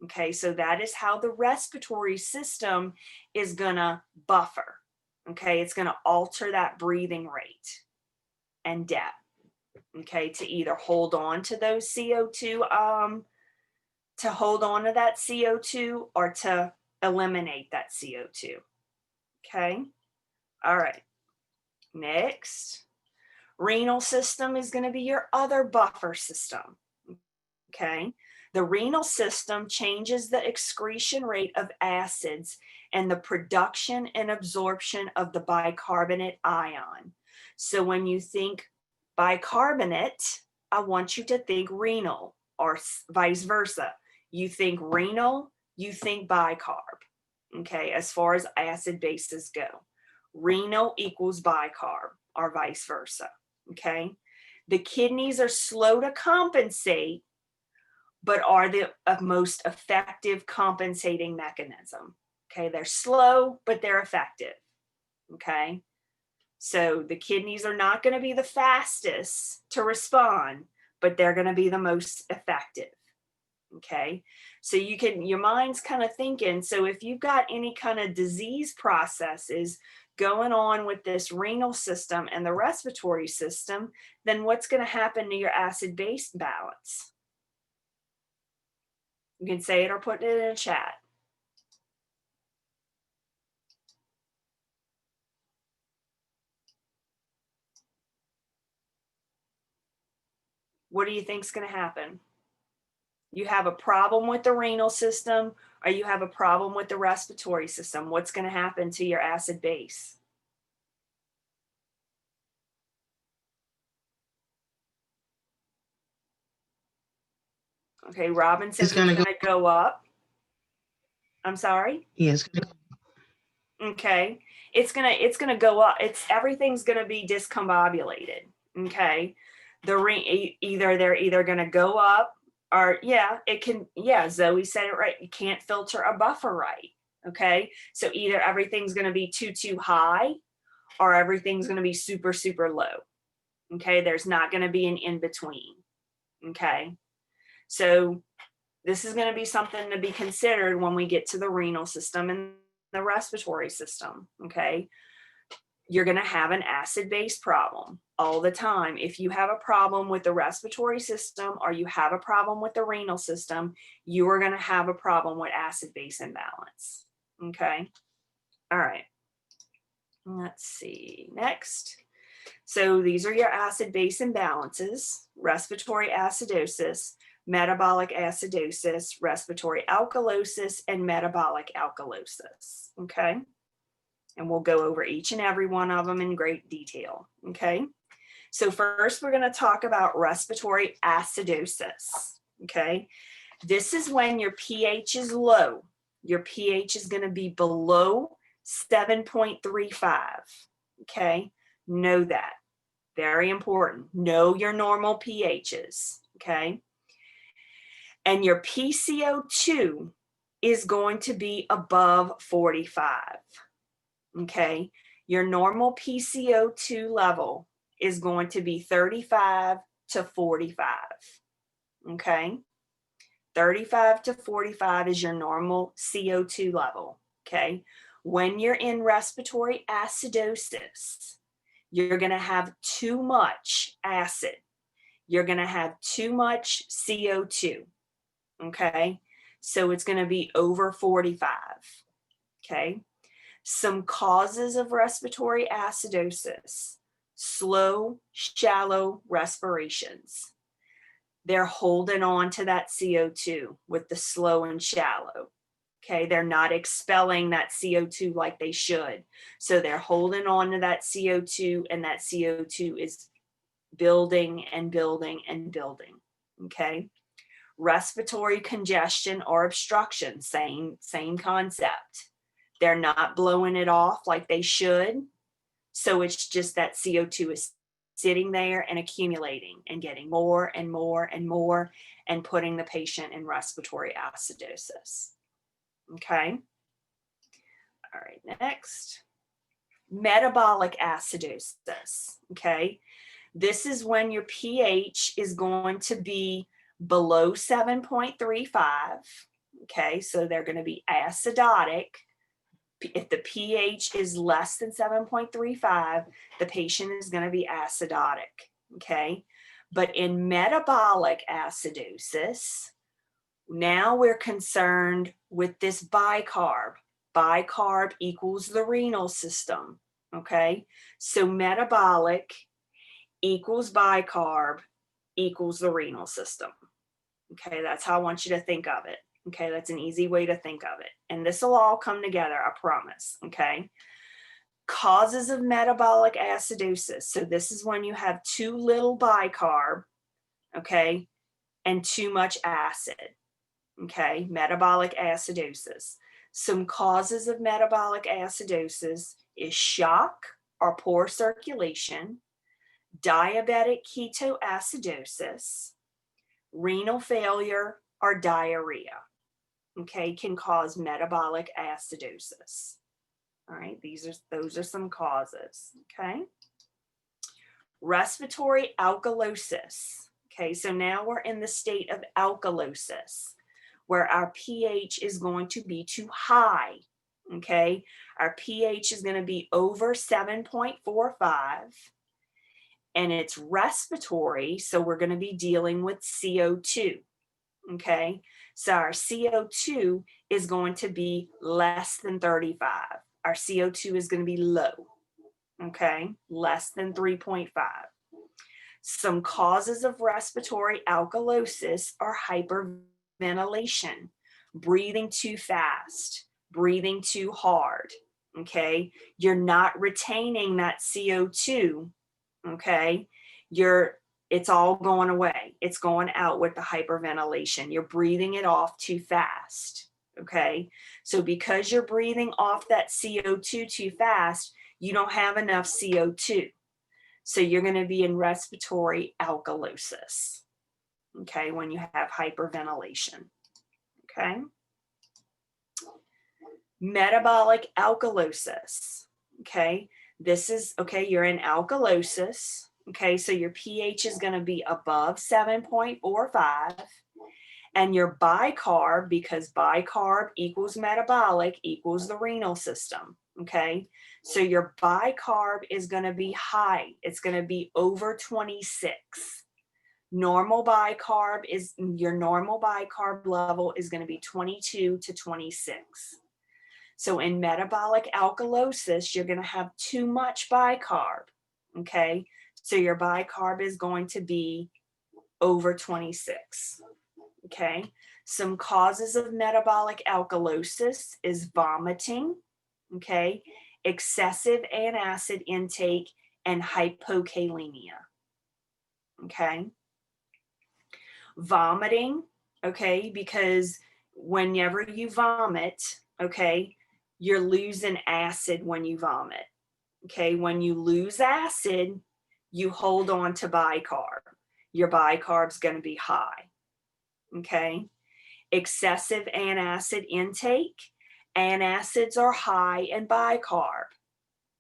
Okay, so that is how the respiratory system is going to buffer. Okay, it's going to alter that breathing rate and depth. Okay, to either hold on to those CO2, to hold on to that CO2 or to eliminate that CO2. Okay, all right. Next, renal system is going to be your other buffer system. Okay. The renal system changes the excretion rate of acids and the production and absorption of the bicarbonate ion. So when you think bicarbonate, I want you to think renal, or vice versa. You think renal, you think bicarb. okay, as far as acid bases go. Renal equals bicarb or vice versa, okay? The kidneys are slow to compensate, but are the most effective compensating mechanism, okay? They're slow, but they're effective, okay? So the kidneys are not going to be the fastest to respond, but they're going to be the most effective. Okay. So your mind's kind of thinking. So if you've got any kind of disease processes going on with this renal system and the respiratory system, then what's going to happen to your acid base balance? You can say it or put it in a chat. What do you think is going to happen? You have a problem with the renal system or you have a problem with the respiratory system. What's going to happen to your acid base? Okay, Robin says It's gonna it's going to go up. I'm sorry. Yes. Okay, it's gonna go up. Everything's gonna be discombobulated. Okay, either they're either gonna go up or Zoe said it right. You can't filter a buffer right. Okay, so either everything's gonna be too high or everything's gonna be super low. Okay, there's not gonna be an in between. Okay, so this is gonna be something to be considered when we get to the renal system and the respiratory system, okay? You're going to have an acid-base problem all the time. If you have a problem with the respiratory system or you have a problem with the renal system, you are going to have a problem with acid-base imbalance, okay? All right. Let's see. Next. So these are your acid-base imbalances: respiratory acidosis, metabolic acidosis, respiratory alkalosis, and metabolic alkalosis, okay? And we'll go over each and every one of them in great detail, okay? So first, we're going to talk about respiratory acidosis, okay? This is when your pH is low. Your pH is going to be below 7.35, okay? Know that. Very important. Know your normal pHs, okay? And your PCO2 is going to be above 45, okay? Your normal PCO2 level is going to be 35 to 45, okay? 35 to 45 is your normal CO2 level, okay? When you're in respiratory acidosis, you're going to have too much acid. You're going to have too much CO2. Okay, so it's going to be over 45. Okay, some causes of respiratory acidosis: slow, shallow respirations. They're holding on to that CO2 with the slow and shallow. Okay, they're not expelling that CO2 like they should. So they're holding on to that CO2, and that CO2 is building and building and building. Okay. Respiratory congestion or obstruction, same concept. They're not blowing it off like they should. So it's just that CO2 is sitting there and accumulating and getting more and more and more and putting the patient in respiratory acidosis. Okay. All right, next. Metabolic acidosis. Okay. This is when your pH is going to be below 7.35. Okay, so they're going to be acidotic. If the pH is less than 7.35, the patient is going to be acidotic. Okay, but in metabolic acidosis, now we're concerned with this bicarb. Bicarb equals the renal system. Okay, so metabolic equals bicarb equals the renal system. Okay, that's how I want you to think of it. Okay, that's an easy way to think of it. And this will all come together, I promise. Okay, causes of metabolic acidosis. So this is when you have too little bicarb, okay, and too much acid. Okay, metabolic acidosis. Some causes of metabolic acidosis is shock or poor circulation, diabetic ketoacidosis, renal failure, or diarrhea. Okay, can cause metabolic acidosis. All right, those are some causes. Okay. Respiratory alkalosis. Okay, so now we're in the state of alkalosis, where our pH is going to be too high. Okay, our pH is going to be over 7.45, and it's respiratory, so we're going to be dealing with CO2. Okay, so our CO2 is going to be less than 35. Our CO2 is going to be low. Okay, less than 3.5. Some causes of respiratory alkalosis are hyperventilation, breathing too fast, breathing too hard. Okay, you're not retaining that CO2. Okay, it's all going away. It's going out with the hyperventilation. You're breathing it off too fast. Okay, so because you're breathing off that CO2 too fast, you don't have enough CO2. So you're going to be in respiratory alkalosis. Okay, when you have hyperventilation. Okay. Metabolic alkalosis. Okay, this is, okay, you're in alkalosis. Okay, so your pH is going to be above 7.45, and your bicarb, because bicarb equals metabolic equals the renal system. Okay, so your bicarb is going to be high. It's going to be over 26. Normal bicarb is, your normal bicarb level is going to be 22 to 26. So in metabolic alkalosis, you're going to have too much bicarb. Okay, so your bicarb is going to be over 26. Okay, some causes of metabolic alkalosis is vomiting, okay, excessive antacid intake, and hypokalemia. Okay, vomiting, okay, because whenever you vomit, okay, you're losing acid when you vomit. Okay, when you lose acid, you hold on to bicarb. Your bicarb's going to be high. Okay, excessive antacid intake. Antacids are high in bicarb.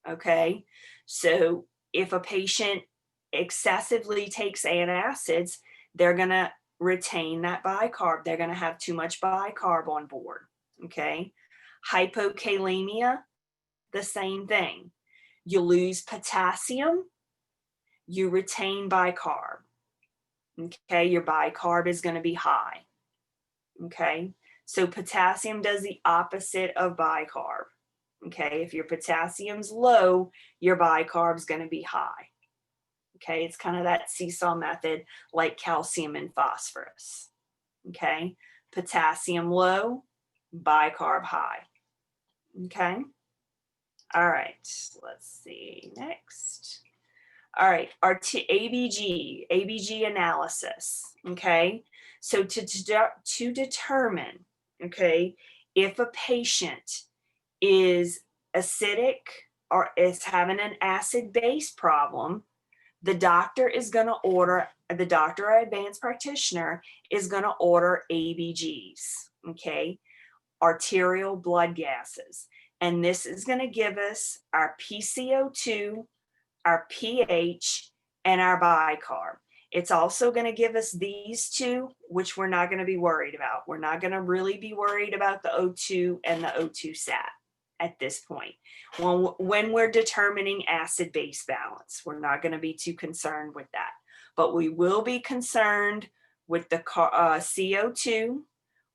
Okay, so if a patient excessively takes antacids, they're going to retain that bicarb. They're going to have too much bicarb on board. Okay, hypokalemia, the same thing. You lose potassium, you retain bicarb. Okay, your bicarb is going to be high. Okay, so potassium does the opposite of bicarb. Okay, if your potassium's low, your bicarb is going to be high. Okay, it's kind of that seesaw method like calcium and phosphorus. Okay, potassium low, bicarb high. Okay, all right, let's see next. All right, our ABG analysis. Okay, so to determine, okay, if a patient is acidic or is having an acid-base problem, the doctor is going to order, the doctor or advanced practitioner is going to order ABGs, okay, arterial blood gases. And this is going to give us our PCO2, our pH, and our bicarb. It's also going to give us these two, which we're not going to be worried about. We're not going to really be worried about the O2 and the O2 sat at this point. When we're determining acid-base balance, we're not going to be too concerned with that. But we will be concerned with the CO2,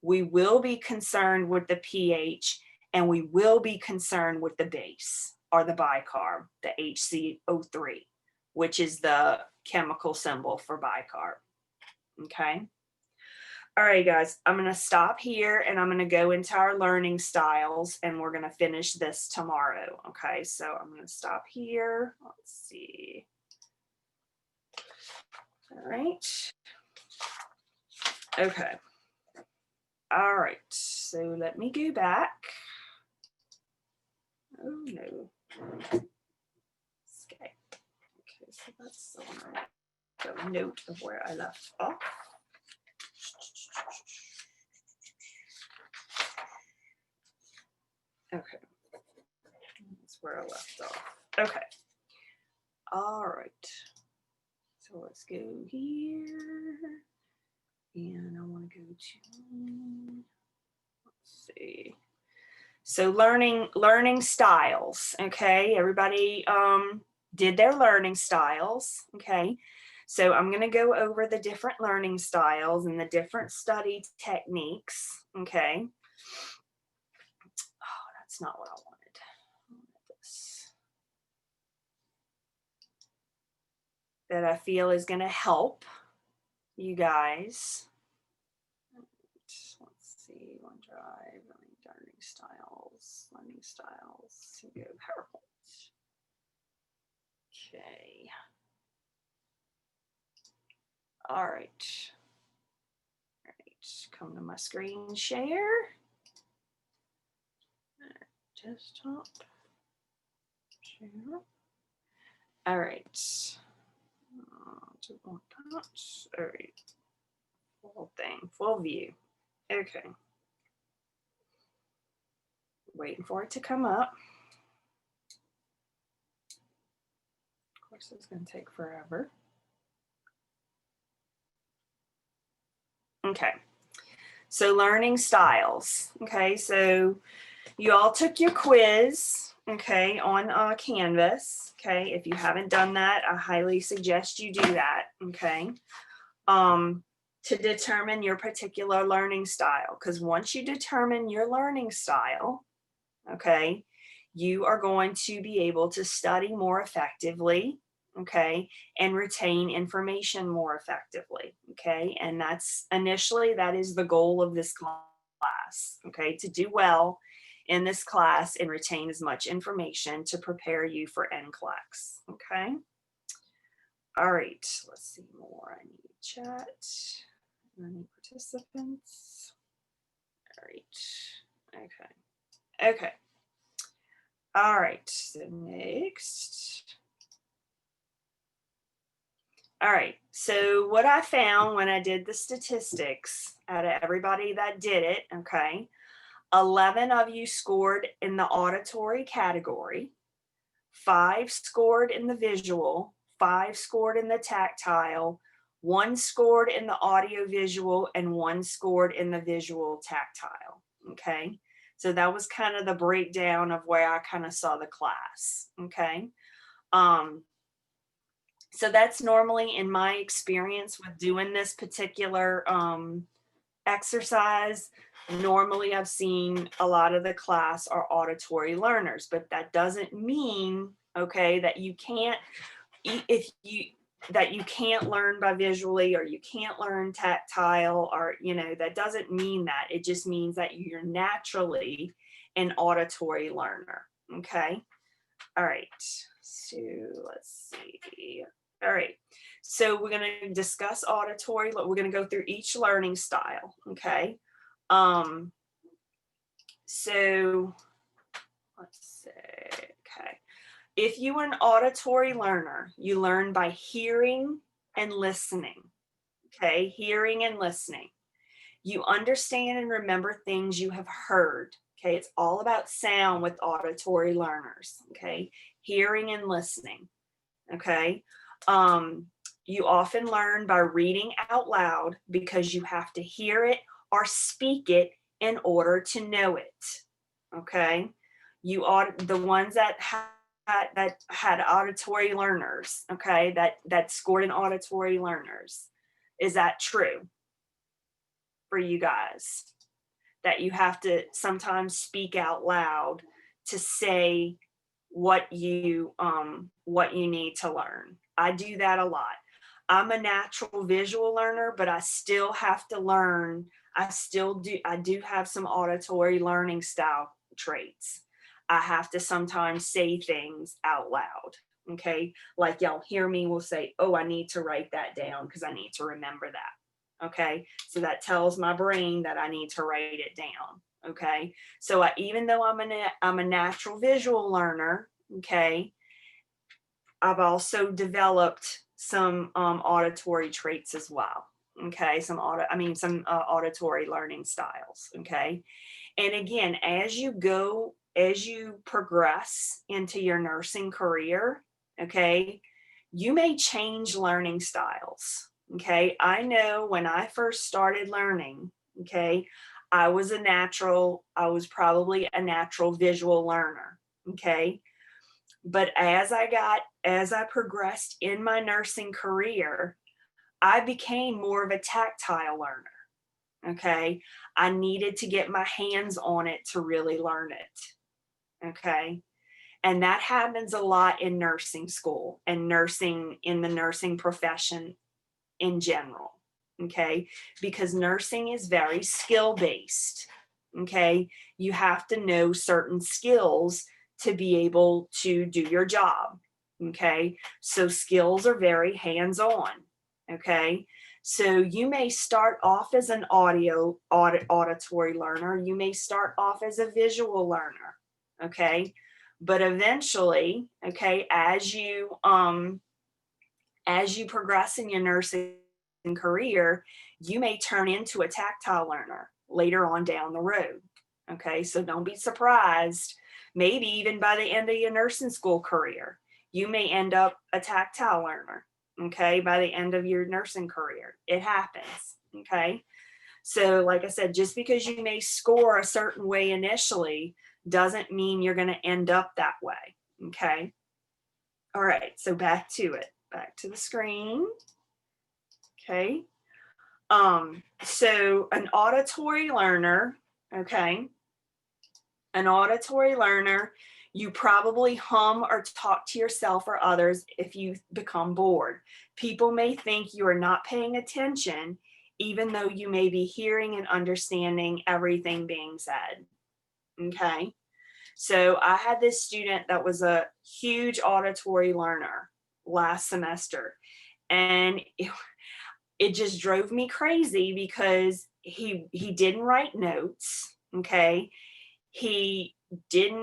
we will be concerned with the pH, and we will be concerned with the base, or the bicarb, the HCO3, which is the chemical symbol for bicarb. Okay. All right, guys, I'm going to stop here and I'm going to go into our learning styles and we're going to finish this tomorrow. Okay, so I'm going to stop here. Let's see. All right. Okay. All right, so let me go back. Oh no. Okay. Okay, so that's the one I got a note of where I left off. Okay. That's where I left off. Okay. All right. So let's go here. And I want to go to, let's see. So learning styles. Okay. Everybody did their learning styles. Okay. So I'm going to go over the different learning styles and the different study techniques. Okay. Oh, that's not what I wanted. I wanted this. That I feel is going to help you guys. Let's see, OneDrive, learning styles. Here we go, PowerPoint. Okay. All right. All right, come to my screen share. Desktop. Share. All right. Don't want that. All right. Full thing, full view. Okay. Waiting for it to come up. Of course, it's going to take forever. Okay. So learning styles. Okay. So you all took your quiz, okay, on Canvas. Okay. If you haven't done that, I highly suggest you do that. Okay. To determine your particular learning style. Because once you determine your learning style, okay, you are going to be able to study more effectively, okay, and retain information more effectively, okay, and that's initially, that is the goal of this class, okay, to do well in this class and retain as much information to prepare you for NCLEX, okay. All right, let's see more. I need chat. I need participants. All right, okay. Okay. All right, so next. All right, so what I found when I did the statistics out of everybody that did it, okay, 11 of you scored in the auditory category, 5 scored in the visual, 5 scored in the tactile, 1 scored in the audio visual, and 1 scored in the visual tactile, okay? So that was kind of the breakdown of where I kind of saw the class, okay? So that's normally, in my experience with doing this particular exercise, normally I've seen a lot of the class are auditory learners, but that doesn't mean, okay, that you can't, that you can't learn by visually, or you can't learn tactile, or, you know, that doesn't mean that. It just means that you're naturally an auditory learner, okay? All right, so let's see. All right, so we're gonna discuss auditory, we're gonna go through each learning style, okay? So let's see, okay. If you are an auditory learner, you learn by hearing and listening, okay? Hearing and listening. You understand and remember things you have heard, okay? It's all about sound with auditory learners, okay? Hearing and listening, okay? You often learn by reading out loud because you have to hear it or speak it in order to know it, okay? You are the ones that had auditory learners, okay, that scored in auditory learners. Is that true for you guys? That you have to sometimes speak out loud to say what you need to learn. I do that a lot. I'm a natural visual learner, but I still have to learn. I do have some auditory learning style traits. I have to sometimes say things out loud, okay? Like y'all hear me will say, oh, I need to write that down because I need to remember that, okay? So that tells my brain that I need to write it down, Okay. So even though I'm a natural visual learner, okay, I've also developed some auditory traits as well. Okay. Some auditory learning styles. Okay. And again, as you progress into your nursing career, okay, you may change learning styles. Okay. I know when I first started learning, okay, I was probably a natural visual learner. Okay. But as I progressed in my nursing career, I became more of a tactile learner. Okay. I needed to get my hands on it to really learn it. Okay. And that happens a lot in nursing school and nursing in the nursing profession in general. Okay. Because nursing is very skill based. Okay. You have to know certain skills to be able to do your job. Okay. So skills are very hands on. Okay. So you may start off as an auditory learner. You may start off as a visual learner. Okay. But eventually, okay, as you progress in your nursing career, you may turn into a tactile learner later on down the road. Okay. So don't be surprised. Maybe even by the end of your nursing school career, you may end up a tactile learner. Okay. By the end of your nursing career, it happens. Okay. So like I said, just because you may score a certain way initially doesn't mean you're going to end up that way. Okay. All right. So back to the screen. Okay. So an auditory learner, okay. An auditory learner, you probably hum or talk to yourself or others if you become bored. People may think you are not paying attention, even though you may be hearing and understanding everything being said. Okay. So I had this student that was a huge auditory learner last semester, and it just drove me crazy because he didn't write notes. Okay. He just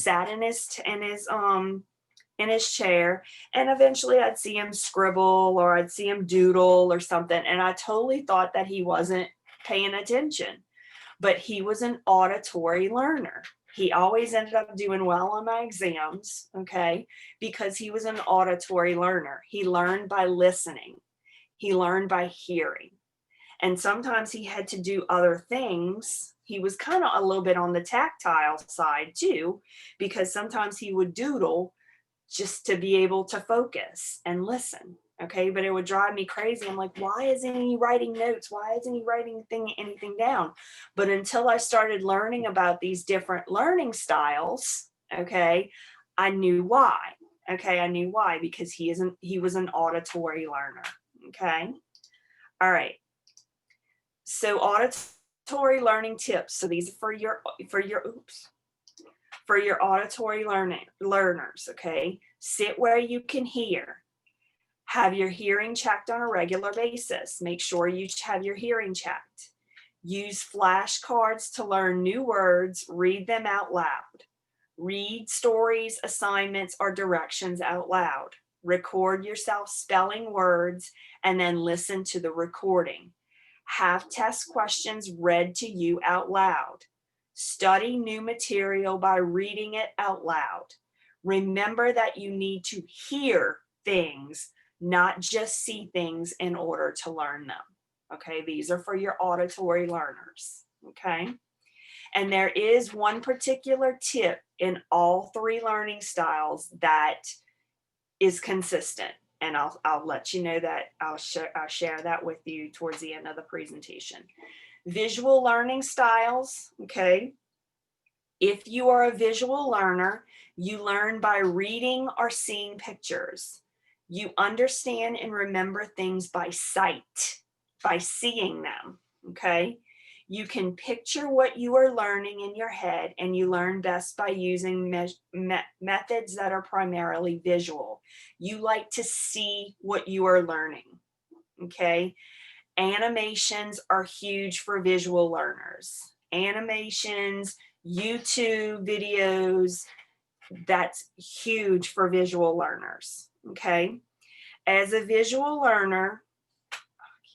sat in his chair, and eventually I'd see him scribble or I'd see him doodle or something. And I totally thought that he wasn't paying attention, but he was an auditory learner. He always ended up doing well on my exams, okay, because he was an auditory learner. He learned by listening. He learned by hearing. And sometimes he had to do other things. He was kind of a little bit on the tactile side too, because sometimes he would doodle just to be able to focus and listen. Okay. But it would drive me crazy. I'm like, why isn't he writing notes? Why isn't he writing anything down? But until I started learning about these different learning styles, okay, I knew why. Okay. I knew why, because he was an auditory learner. Okay. All right. So auditory learning tips. So these are for your auditory learners. Okay. Sit where you can hear. Have your hearing checked on a regular basis. Make sure you have your hearing checked. Use flashcards to learn new words. Read them out loud. Read stories, assignments, or directions out loud. Record yourself spelling words and then listen to the recording. Have test questions read to you out loud. Study new material by reading it out loud. Remember that you need to hear things, not just see things in order to learn them. Okay, these are for your auditory learners. Okay, and there is one particular tip in all three learning styles that is consistent. And I'll let you know that. I'll share that with you towards the end of the presentation. Visual learning styles, okay. If you are a visual learner, you learn by reading or seeing pictures. You understand and remember things by sight, by seeing them, okay. You can picture what you are learning in your head, and you learn best by using methods that are primarily visual. You like to see what you are learning, okay? Animations are huge for visual learners. Animations, YouTube videos, that's huge for visual learners, okay? As a visual learner,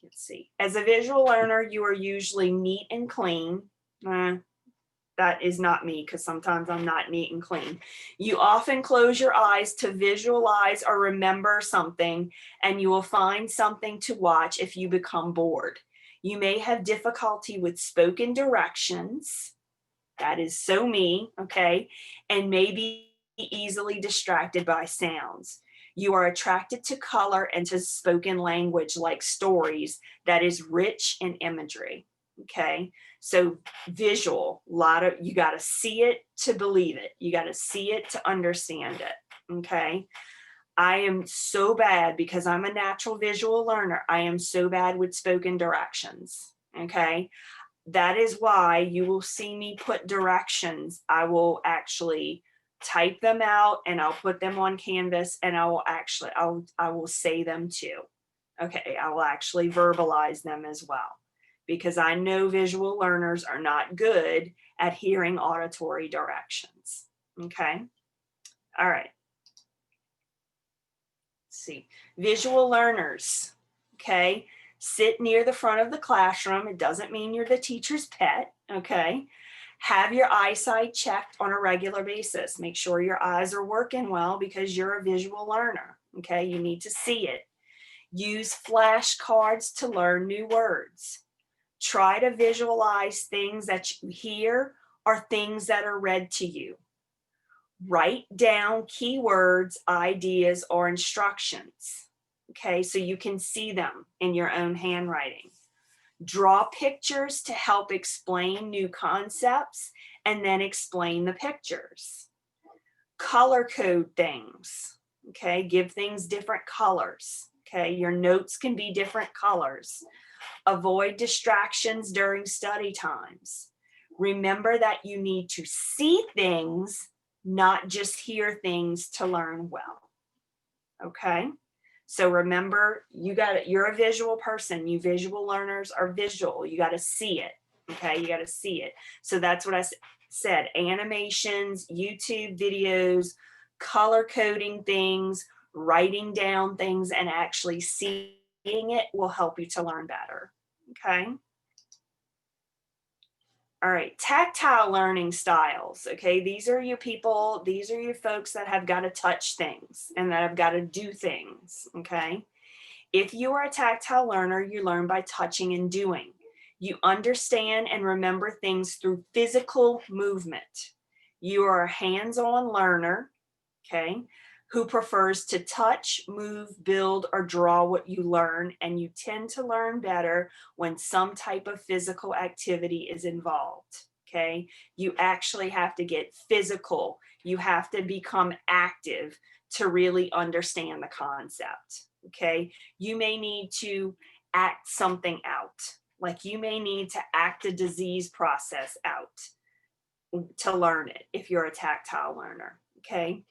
let's see, as a visual learner, you are usually neat and clean. That is not me, because sometimes I'm not neat and clean. You often close your eyes to visualize or remember something, and you will find something to watch if you become bored. You may have difficulty with spoken directions. That is so me, okay? And may be easily distracted by sounds. You are attracted to color and to spoken language like stories that is rich in imagery, okay? So visual, you got to see it to believe it. You got to see it to understand it, okay? I am so bad because I'm a natural visual learner. I am so bad with spoken directions, okay? That is why you will see me put directions. I will actually type them out and I'll put them on Canvas, and I will say them too. Okay, I will actually verbalize them as well, because I know visual learners are not good at hearing auditory directions. Okay, all right. Let's see, visual learners, okay, sit near the front of the classroom. It doesn't mean you're the teacher's pet, okay? Have your eyesight checked on a regular basis. Make sure your eyes are working well, because you're a visual learner, okay? You need to see it. Use flashcards to learn new words. Try to visualize things that you hear or things that are read to you. Write down keywords, ideas, or instructions, okay, so you can see them in your own handwriting. Draw pictures to help explain new concepts and then explain the pictures. Color code things, okay, give things different colors, okay, your notes can be different colors. Avoid distractions during study times. Remember that you need to see things, not just hear things, to learn well, okay? So remember, you're a visual person. You visual learners are visual. You got to see it, okay? You got to see it. So that's what I said, animations, YouTube videos, color coding things, writing down things, and actually seeing it will help you to learn better, okay? All right, tactile learning styles, okay? These are your people, these are your folks that have got to touch things and that have got to do things, okay? If you are a tactile learner, you learn by touching and doing. You understand and remember things through physical movement. You are a hands-on learner, okay, who prefers to touch, move, build, or draw what you learn, and you tend to learn better when some type of physical activity is involved, okay? You actually have to get physical. You have to become active to really understand the concept, okay? You may need to act something out, like you may need to act a disease process out to learn it if you're a tactile learner, okay?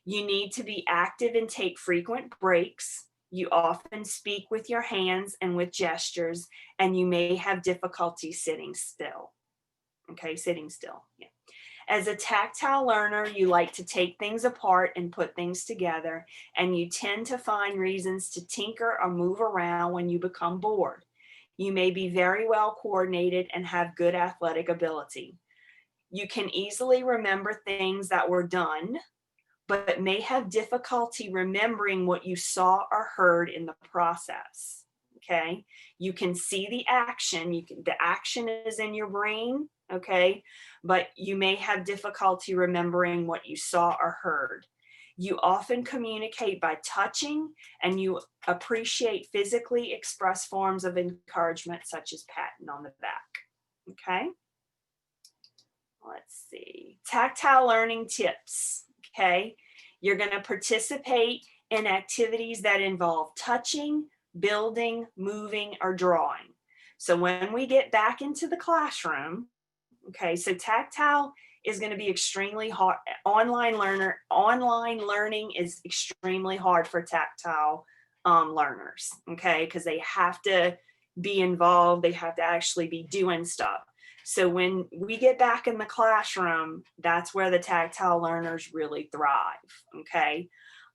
You need to be active and take frequent breaks. You often speak with your hands and with gestures, and you may have difficulty sitting still. Okay, sitting still. Yeah. As a tactile learner, you like to take things apart and put things together, and you tend to find reasons to tinker or move around when you become bored. You may be very well coordinated and have good athletic ability. You can easily remember things that were done, but may have difficulty remembering what you saw or heard in the process, okay? You can see the action, the action is in your brain, okay? But you may have difficulty remembering what you saw or heard. You often communicate by touching, and you appreciate physically expressed forms of encouragement, such as patting on the back, okay? Let's see, tactile learning tips. Okay, you're going to participate in activities that involve touching, building, moving, or drawing. So when we get back into the classroom, okay, so tactile is going to be extremely hard. Online learning is extremely hard for tactile learners, okay, because they have to be involved. They have to actually be doing stuff. So when we get back in the classroom, that's where the tactile learners really thrive. Okay.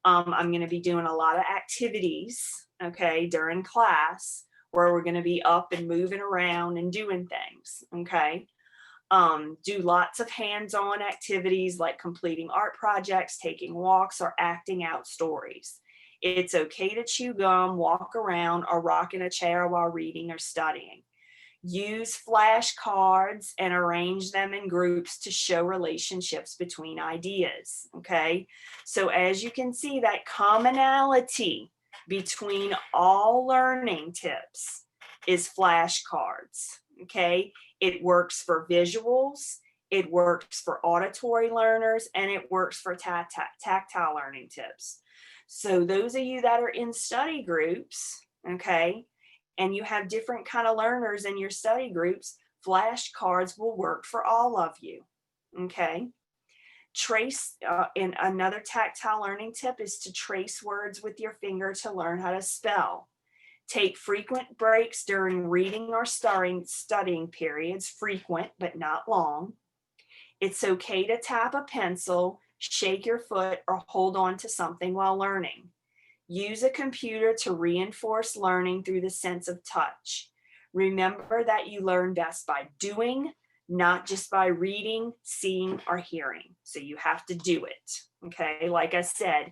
I'm going to be doing a lot of activities, okay, during class where we're going to be up and moving around and doing things. Okay. Do lots of hands-on activities like completing art projects, taking walks, or acting out stories. It's okay to chew gum, walk around, or rock in a chair while reading or studying. Use flashcards and arrange them in groups to show relationships between ideas, okay? So as you can see, that commonality between all learning tips is flashcards, okay? It works for visuals, it works for auditory learners, and it works for tactile learning tips. So those of you that are in study groups, okay, and you have different kind of learners in your study groups, flashcards will work for all of you, okay? Trace, and another tactile learning tip is to trace words with your finger to learn how to spell. Take frequent breaks during reading or studying periods, frequent but not long. It's okay to tap a pencil, shake your foot, or hold on to something while learning. Use a computer to reinforce learning through the sense of touch. Remember that you learn best by doing, not just by reading, seeing, or hearing. So you have to do it, okay? Like I said,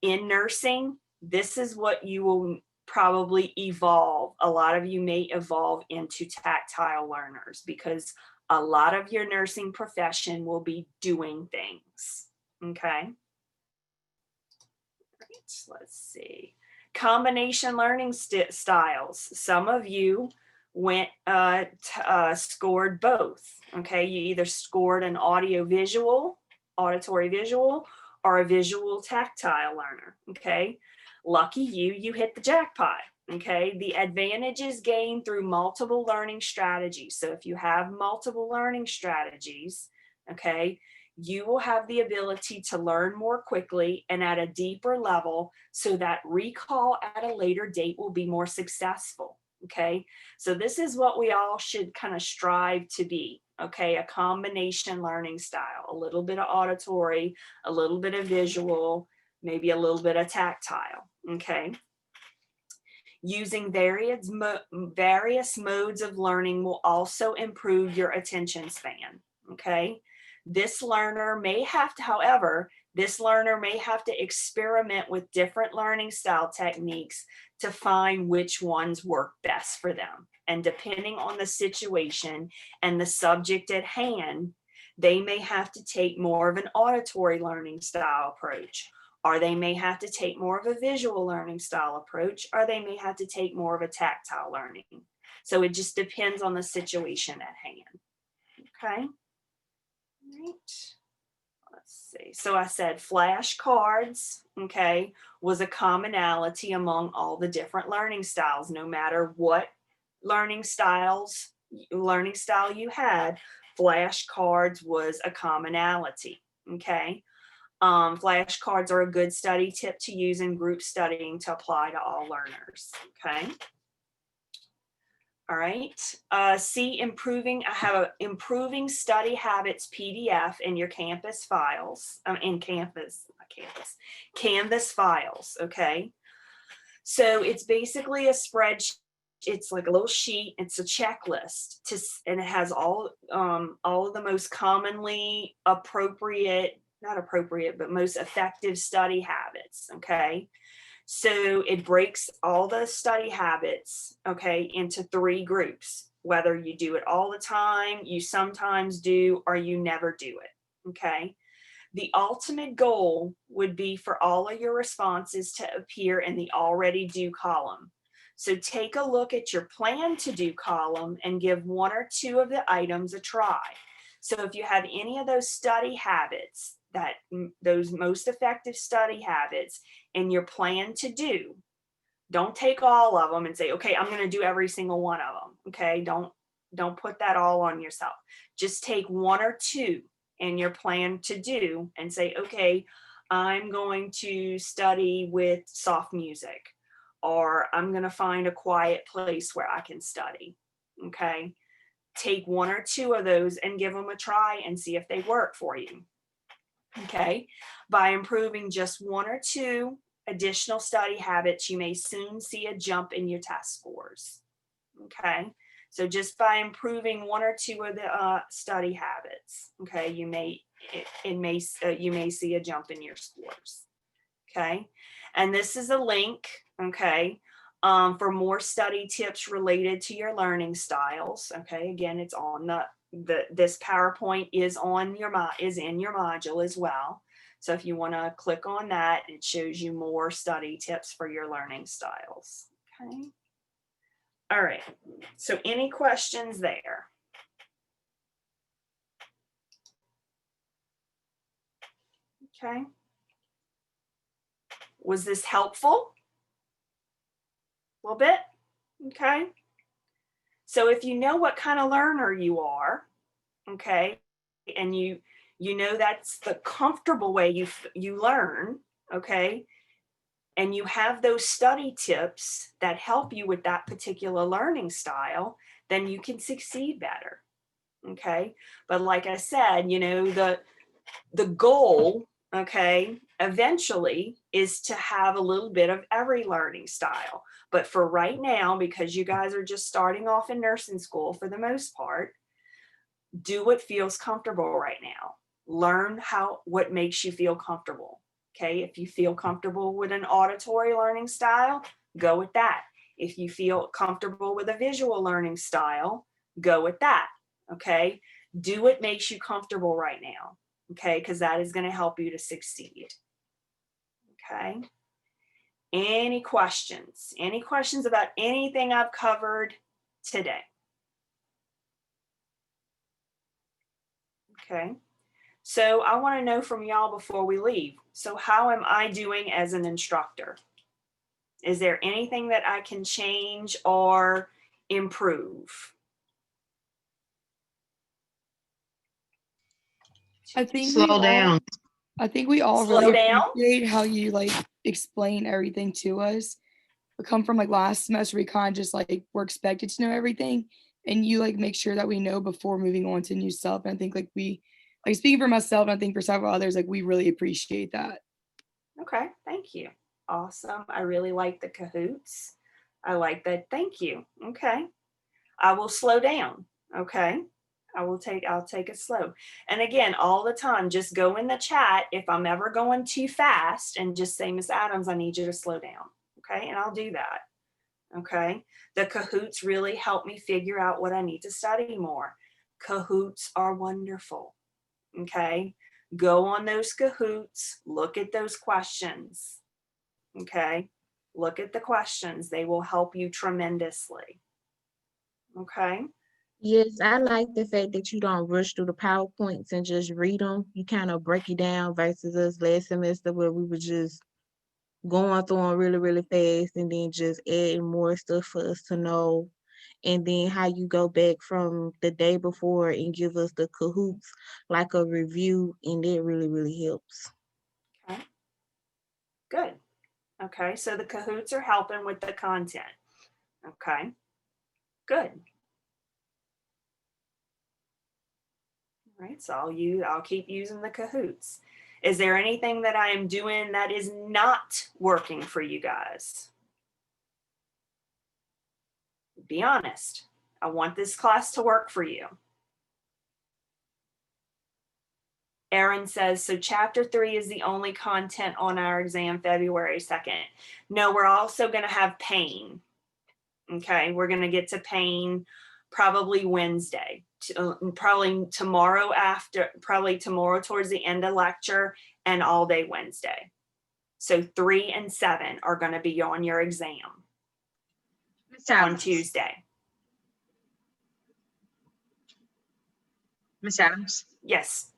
in nursing, this is what you will probably evolve. A lot of you may evolve into tactile learners because a lot of your nursing profession will be doing things, okay? Let's see. Combination learning styles. Some of you went scored both. Okay, you either scored an auditory visual, or a visual tactile learner. Okay, lucky you, you hit the jackpot. Okay, the advantages gained through multiple learning strategies. So if you have multiple learning strategies, okay, you will have the ability to learn more quickly and at a deeper level so that recall at a later date will be more successful, okay? So this is what we all should kind of strive to be, okay? A combination learning style, a little bit of auditory, a little bit of visual, maybe a little bit of tactile, okay? Using various modes of learning will also improve your attention span, okay? This learner may have to, however, this learner may have to experiment with different learning style techniques to find which ones work best for them. And depending on the situation and the subject at hand, they may have to take more of an auditory learning style approach, or they may have to take more of a visual learning style approach, or they may have to take more of a tactile learning. So it just depends on the situation at hand, okay? Right. Let's see. So I said flashcards, okay, was a commonality among all the different learning styles. No matter what learning style you had, flashcards was a commonality, okay? Flashcards are a good study tip to use in group studying to apply to all learners, okay? All right, see improving, I have a improving study habits PDF in your Canvas files, Canvas files, okay? So it's basically a spreadsheet, it's like a little sheet, it's a checklist, and it has all of the most commonly appropriate, not appropriate, but most effective study habits, okay? So it breaks all the study habits, okay, into 3 groups, whether you do it all the time, you sometimes do, or you never do it, okay? The ultimate goal would be for all of your responses to appear in the already do column. So take a look at your plan to do column and give 1 or 2 of the items a try. So if you have any of those study habits, those most effective study habits in your plan to do, don't take all of them and say, okay, I'm going to do every single one of them. Okay. Don't put that all on yourself. Just take 1 or 2 in your plan to do and say, okay, I'm going to study with soft music, or I'm going to find a quiet place where I can study. Okay. Take one or two of those and give them a try and see if they work for you. Okay. By improving just one or two additional study habits, you may soon see a jump in your test scores. Okay. So just by improving one or two of the study habits, okay, you may see a jump in your scores. Okay. And this is a link, okay, for more study tips related to your learning styles. Okay. Again, it's on this PowerPoint is in your module as well. So if you want to click on that, it shows you more study tips for your learning styles. Okay. All right. So any questions there? Okay. Was this helpful? A little bit? Okay. So if you know what kind of learner you are, okay, and you know that's the comfortable way you learn, okay, and you have those study tips that help you with that particular learning style, then you can succeed better. Okay. But like I said, you know, the goal, okay, eventually is to have a little bit of every learning style. But for right now, because you guys are just starting off in nursing school for the most part, do what feels comfortable right now. Learn what makes you feel comfortable. Okay, if you feel comfortable with an auditory learning style, go with that. If you feel comfortable with a visual learning style, go with that. Okay, do what makes you comfortable right now. Okay, because that is going to help you to succeed. Okay, any questions? Any questions about anything I've covered today? Okay. So I want to know from y'all before we leave. So how am I doing as an instructor? Is there anything that I can change or improve? I think Slow down. I think we all Slow really down? appreciate how you like explain everything to us. We come from like last semester, we kind of just like we're expected to know everything, and you like make sure that we know before moving on to new stuff. And I think like speaking for myself, and I think for several others, like we really appreciate that. Okay, thank you. Awesome. I really like the Kahoots. I like that. Thank you. Okay. I will slow down. Okay. I'll take it slow. And again, all the time, just go in the chat if I'm ever going too fast and just say, Miss Adams, I need you to slow down. Okay. And I'll do that. Okay. The Kahoots really help me figure out what I need to study more. Kahoots are wonderful. Okay. Go on those Kahoots, look at those questions. Okay. Look at the questions. They will help you tremendously. Okay. Yes, I like the fact that you don't rush through the PowerPoints and just read them. You kind of break it down versus us last semester where we were just going through them really, really fast and then just adding more stuff for us to know. And then how you go back from the day before and give us the Kahoots like a review, and that really, really helps. Okay. Good. Okay. So the Kahoots are helping with the content. Okay. Good. All right. So I'll keep using the Kahoots. Is there anything that I am doing that is not working for you guys? Be honest. I want this class to work for you. Erin says, so chapter 3 is the only content on our exam February 2nd. No, we're also going to have pain. Okay, we're going to get to pain probably Wednesday, probably tomorrow towards the end of lecture and all day Wednesday. So 3 and 7 are going to be on your exam on Tuesday. Miss Adams. Yes.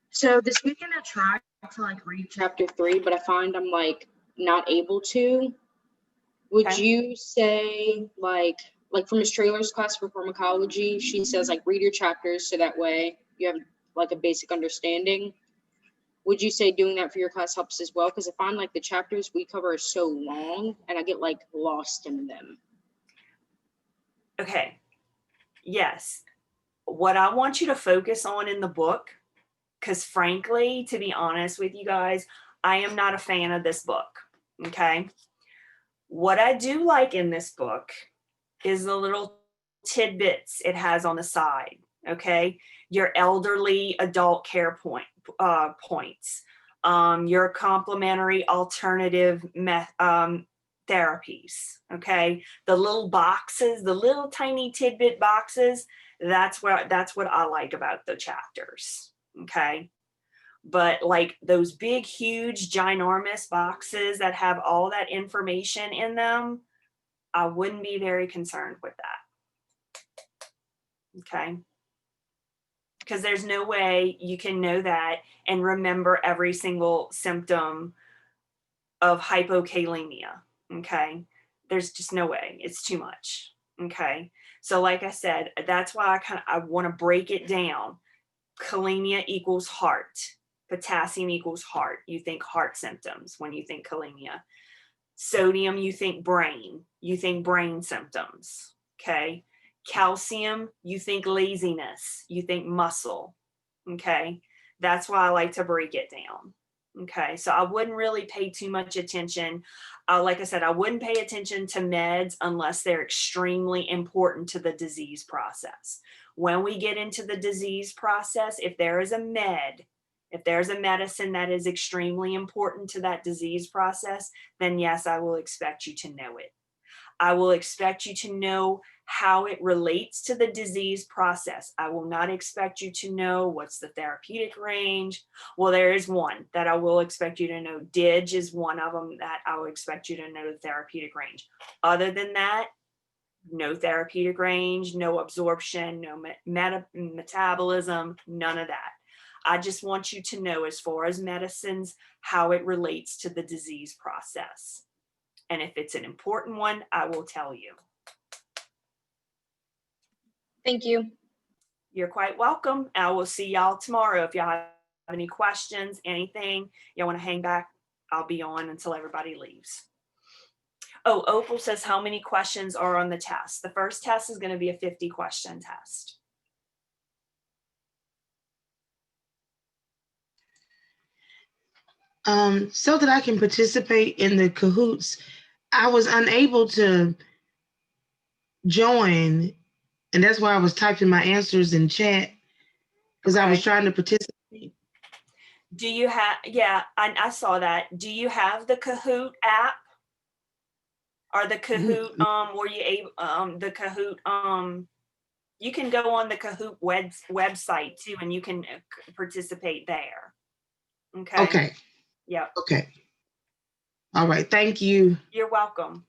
So this weekend I tried to like read chapter 3, but I find I'm like not able to. Would Okay. you say like for Miss Trailer's class for pharmacology, she says like read your chapters so that way you have like a basic understanding. would you say doing that for your class helps as well? Because I find like the chapters we cover are so long and I get like lost in them. Okay. Yes. What I want you to focus on in the book, because frankly, to be honest with you guys, I am not a fan of this book. Okay. What I do like in this book is the little tidbits it has on the side. Okay. Your elderly adult care points, your complementary alternative therapies. Okay. The little boxes, the little tiny tidbit boxes. That's what I like about the chapters. Okay. But like those big, huge, ginormous boxes that have all that information in them, I wouldn't be very concerned with that. Okay. Because there's no way you can know that and remember every single symptom of hypokalemia. Okay. There's just no way. It's too much. Okay. So like I said, that's why I want to break it down. Kalemia equals heart. Potassium equals heart. You think heart symptoms when you think kalemia. Sodium, you think brain. You think brain symptoms. Okay. Calcium, you think laziness. You think muscle. Okay. That's why I like to break it down. Okay. So I wouldn't really pay too much attention. Like I said, I wouldn't pay attention to meds unless they're extremely important to the disease process. When we get into the disease process, if there is a med, if there's a medicine that is extremely important to that disease process, then yes, I will expect you to know it. I will expect you to know how it relates to the disease process. I will not expect you to know what's the therapeutic range. Well, there is one that I will expect you to know. DIG is one of them that I will expect you to know the therapeutic range. Other than that, no therapeutic range, no absorption, no metabolism, none of that. I just want you to know, as far as medicines, how it relates to the disease process. And if it's an important one, I will tell you. Thank you. You're quite welcome. I will see y'all tomorrow. If y'all have any questions, anything, y'all want to hang back, I'll be on until everybody leaves. Oh, Opal says, how many questions are on the test? The first test is going to be a 50-question test. So that I can participate in the Kahoots, I was unable to join, and that's why I was typing my answers in chat, because I was trying to participate. Do you have, yeah, I saw that. Do you have the Kahoot app? Or the Kahoot, were you able, the Kahoot, you can go on the Kahoot website too, and you can participate there. Okay. Okay. Yep. Okay. All right. Thank you. You're welcome.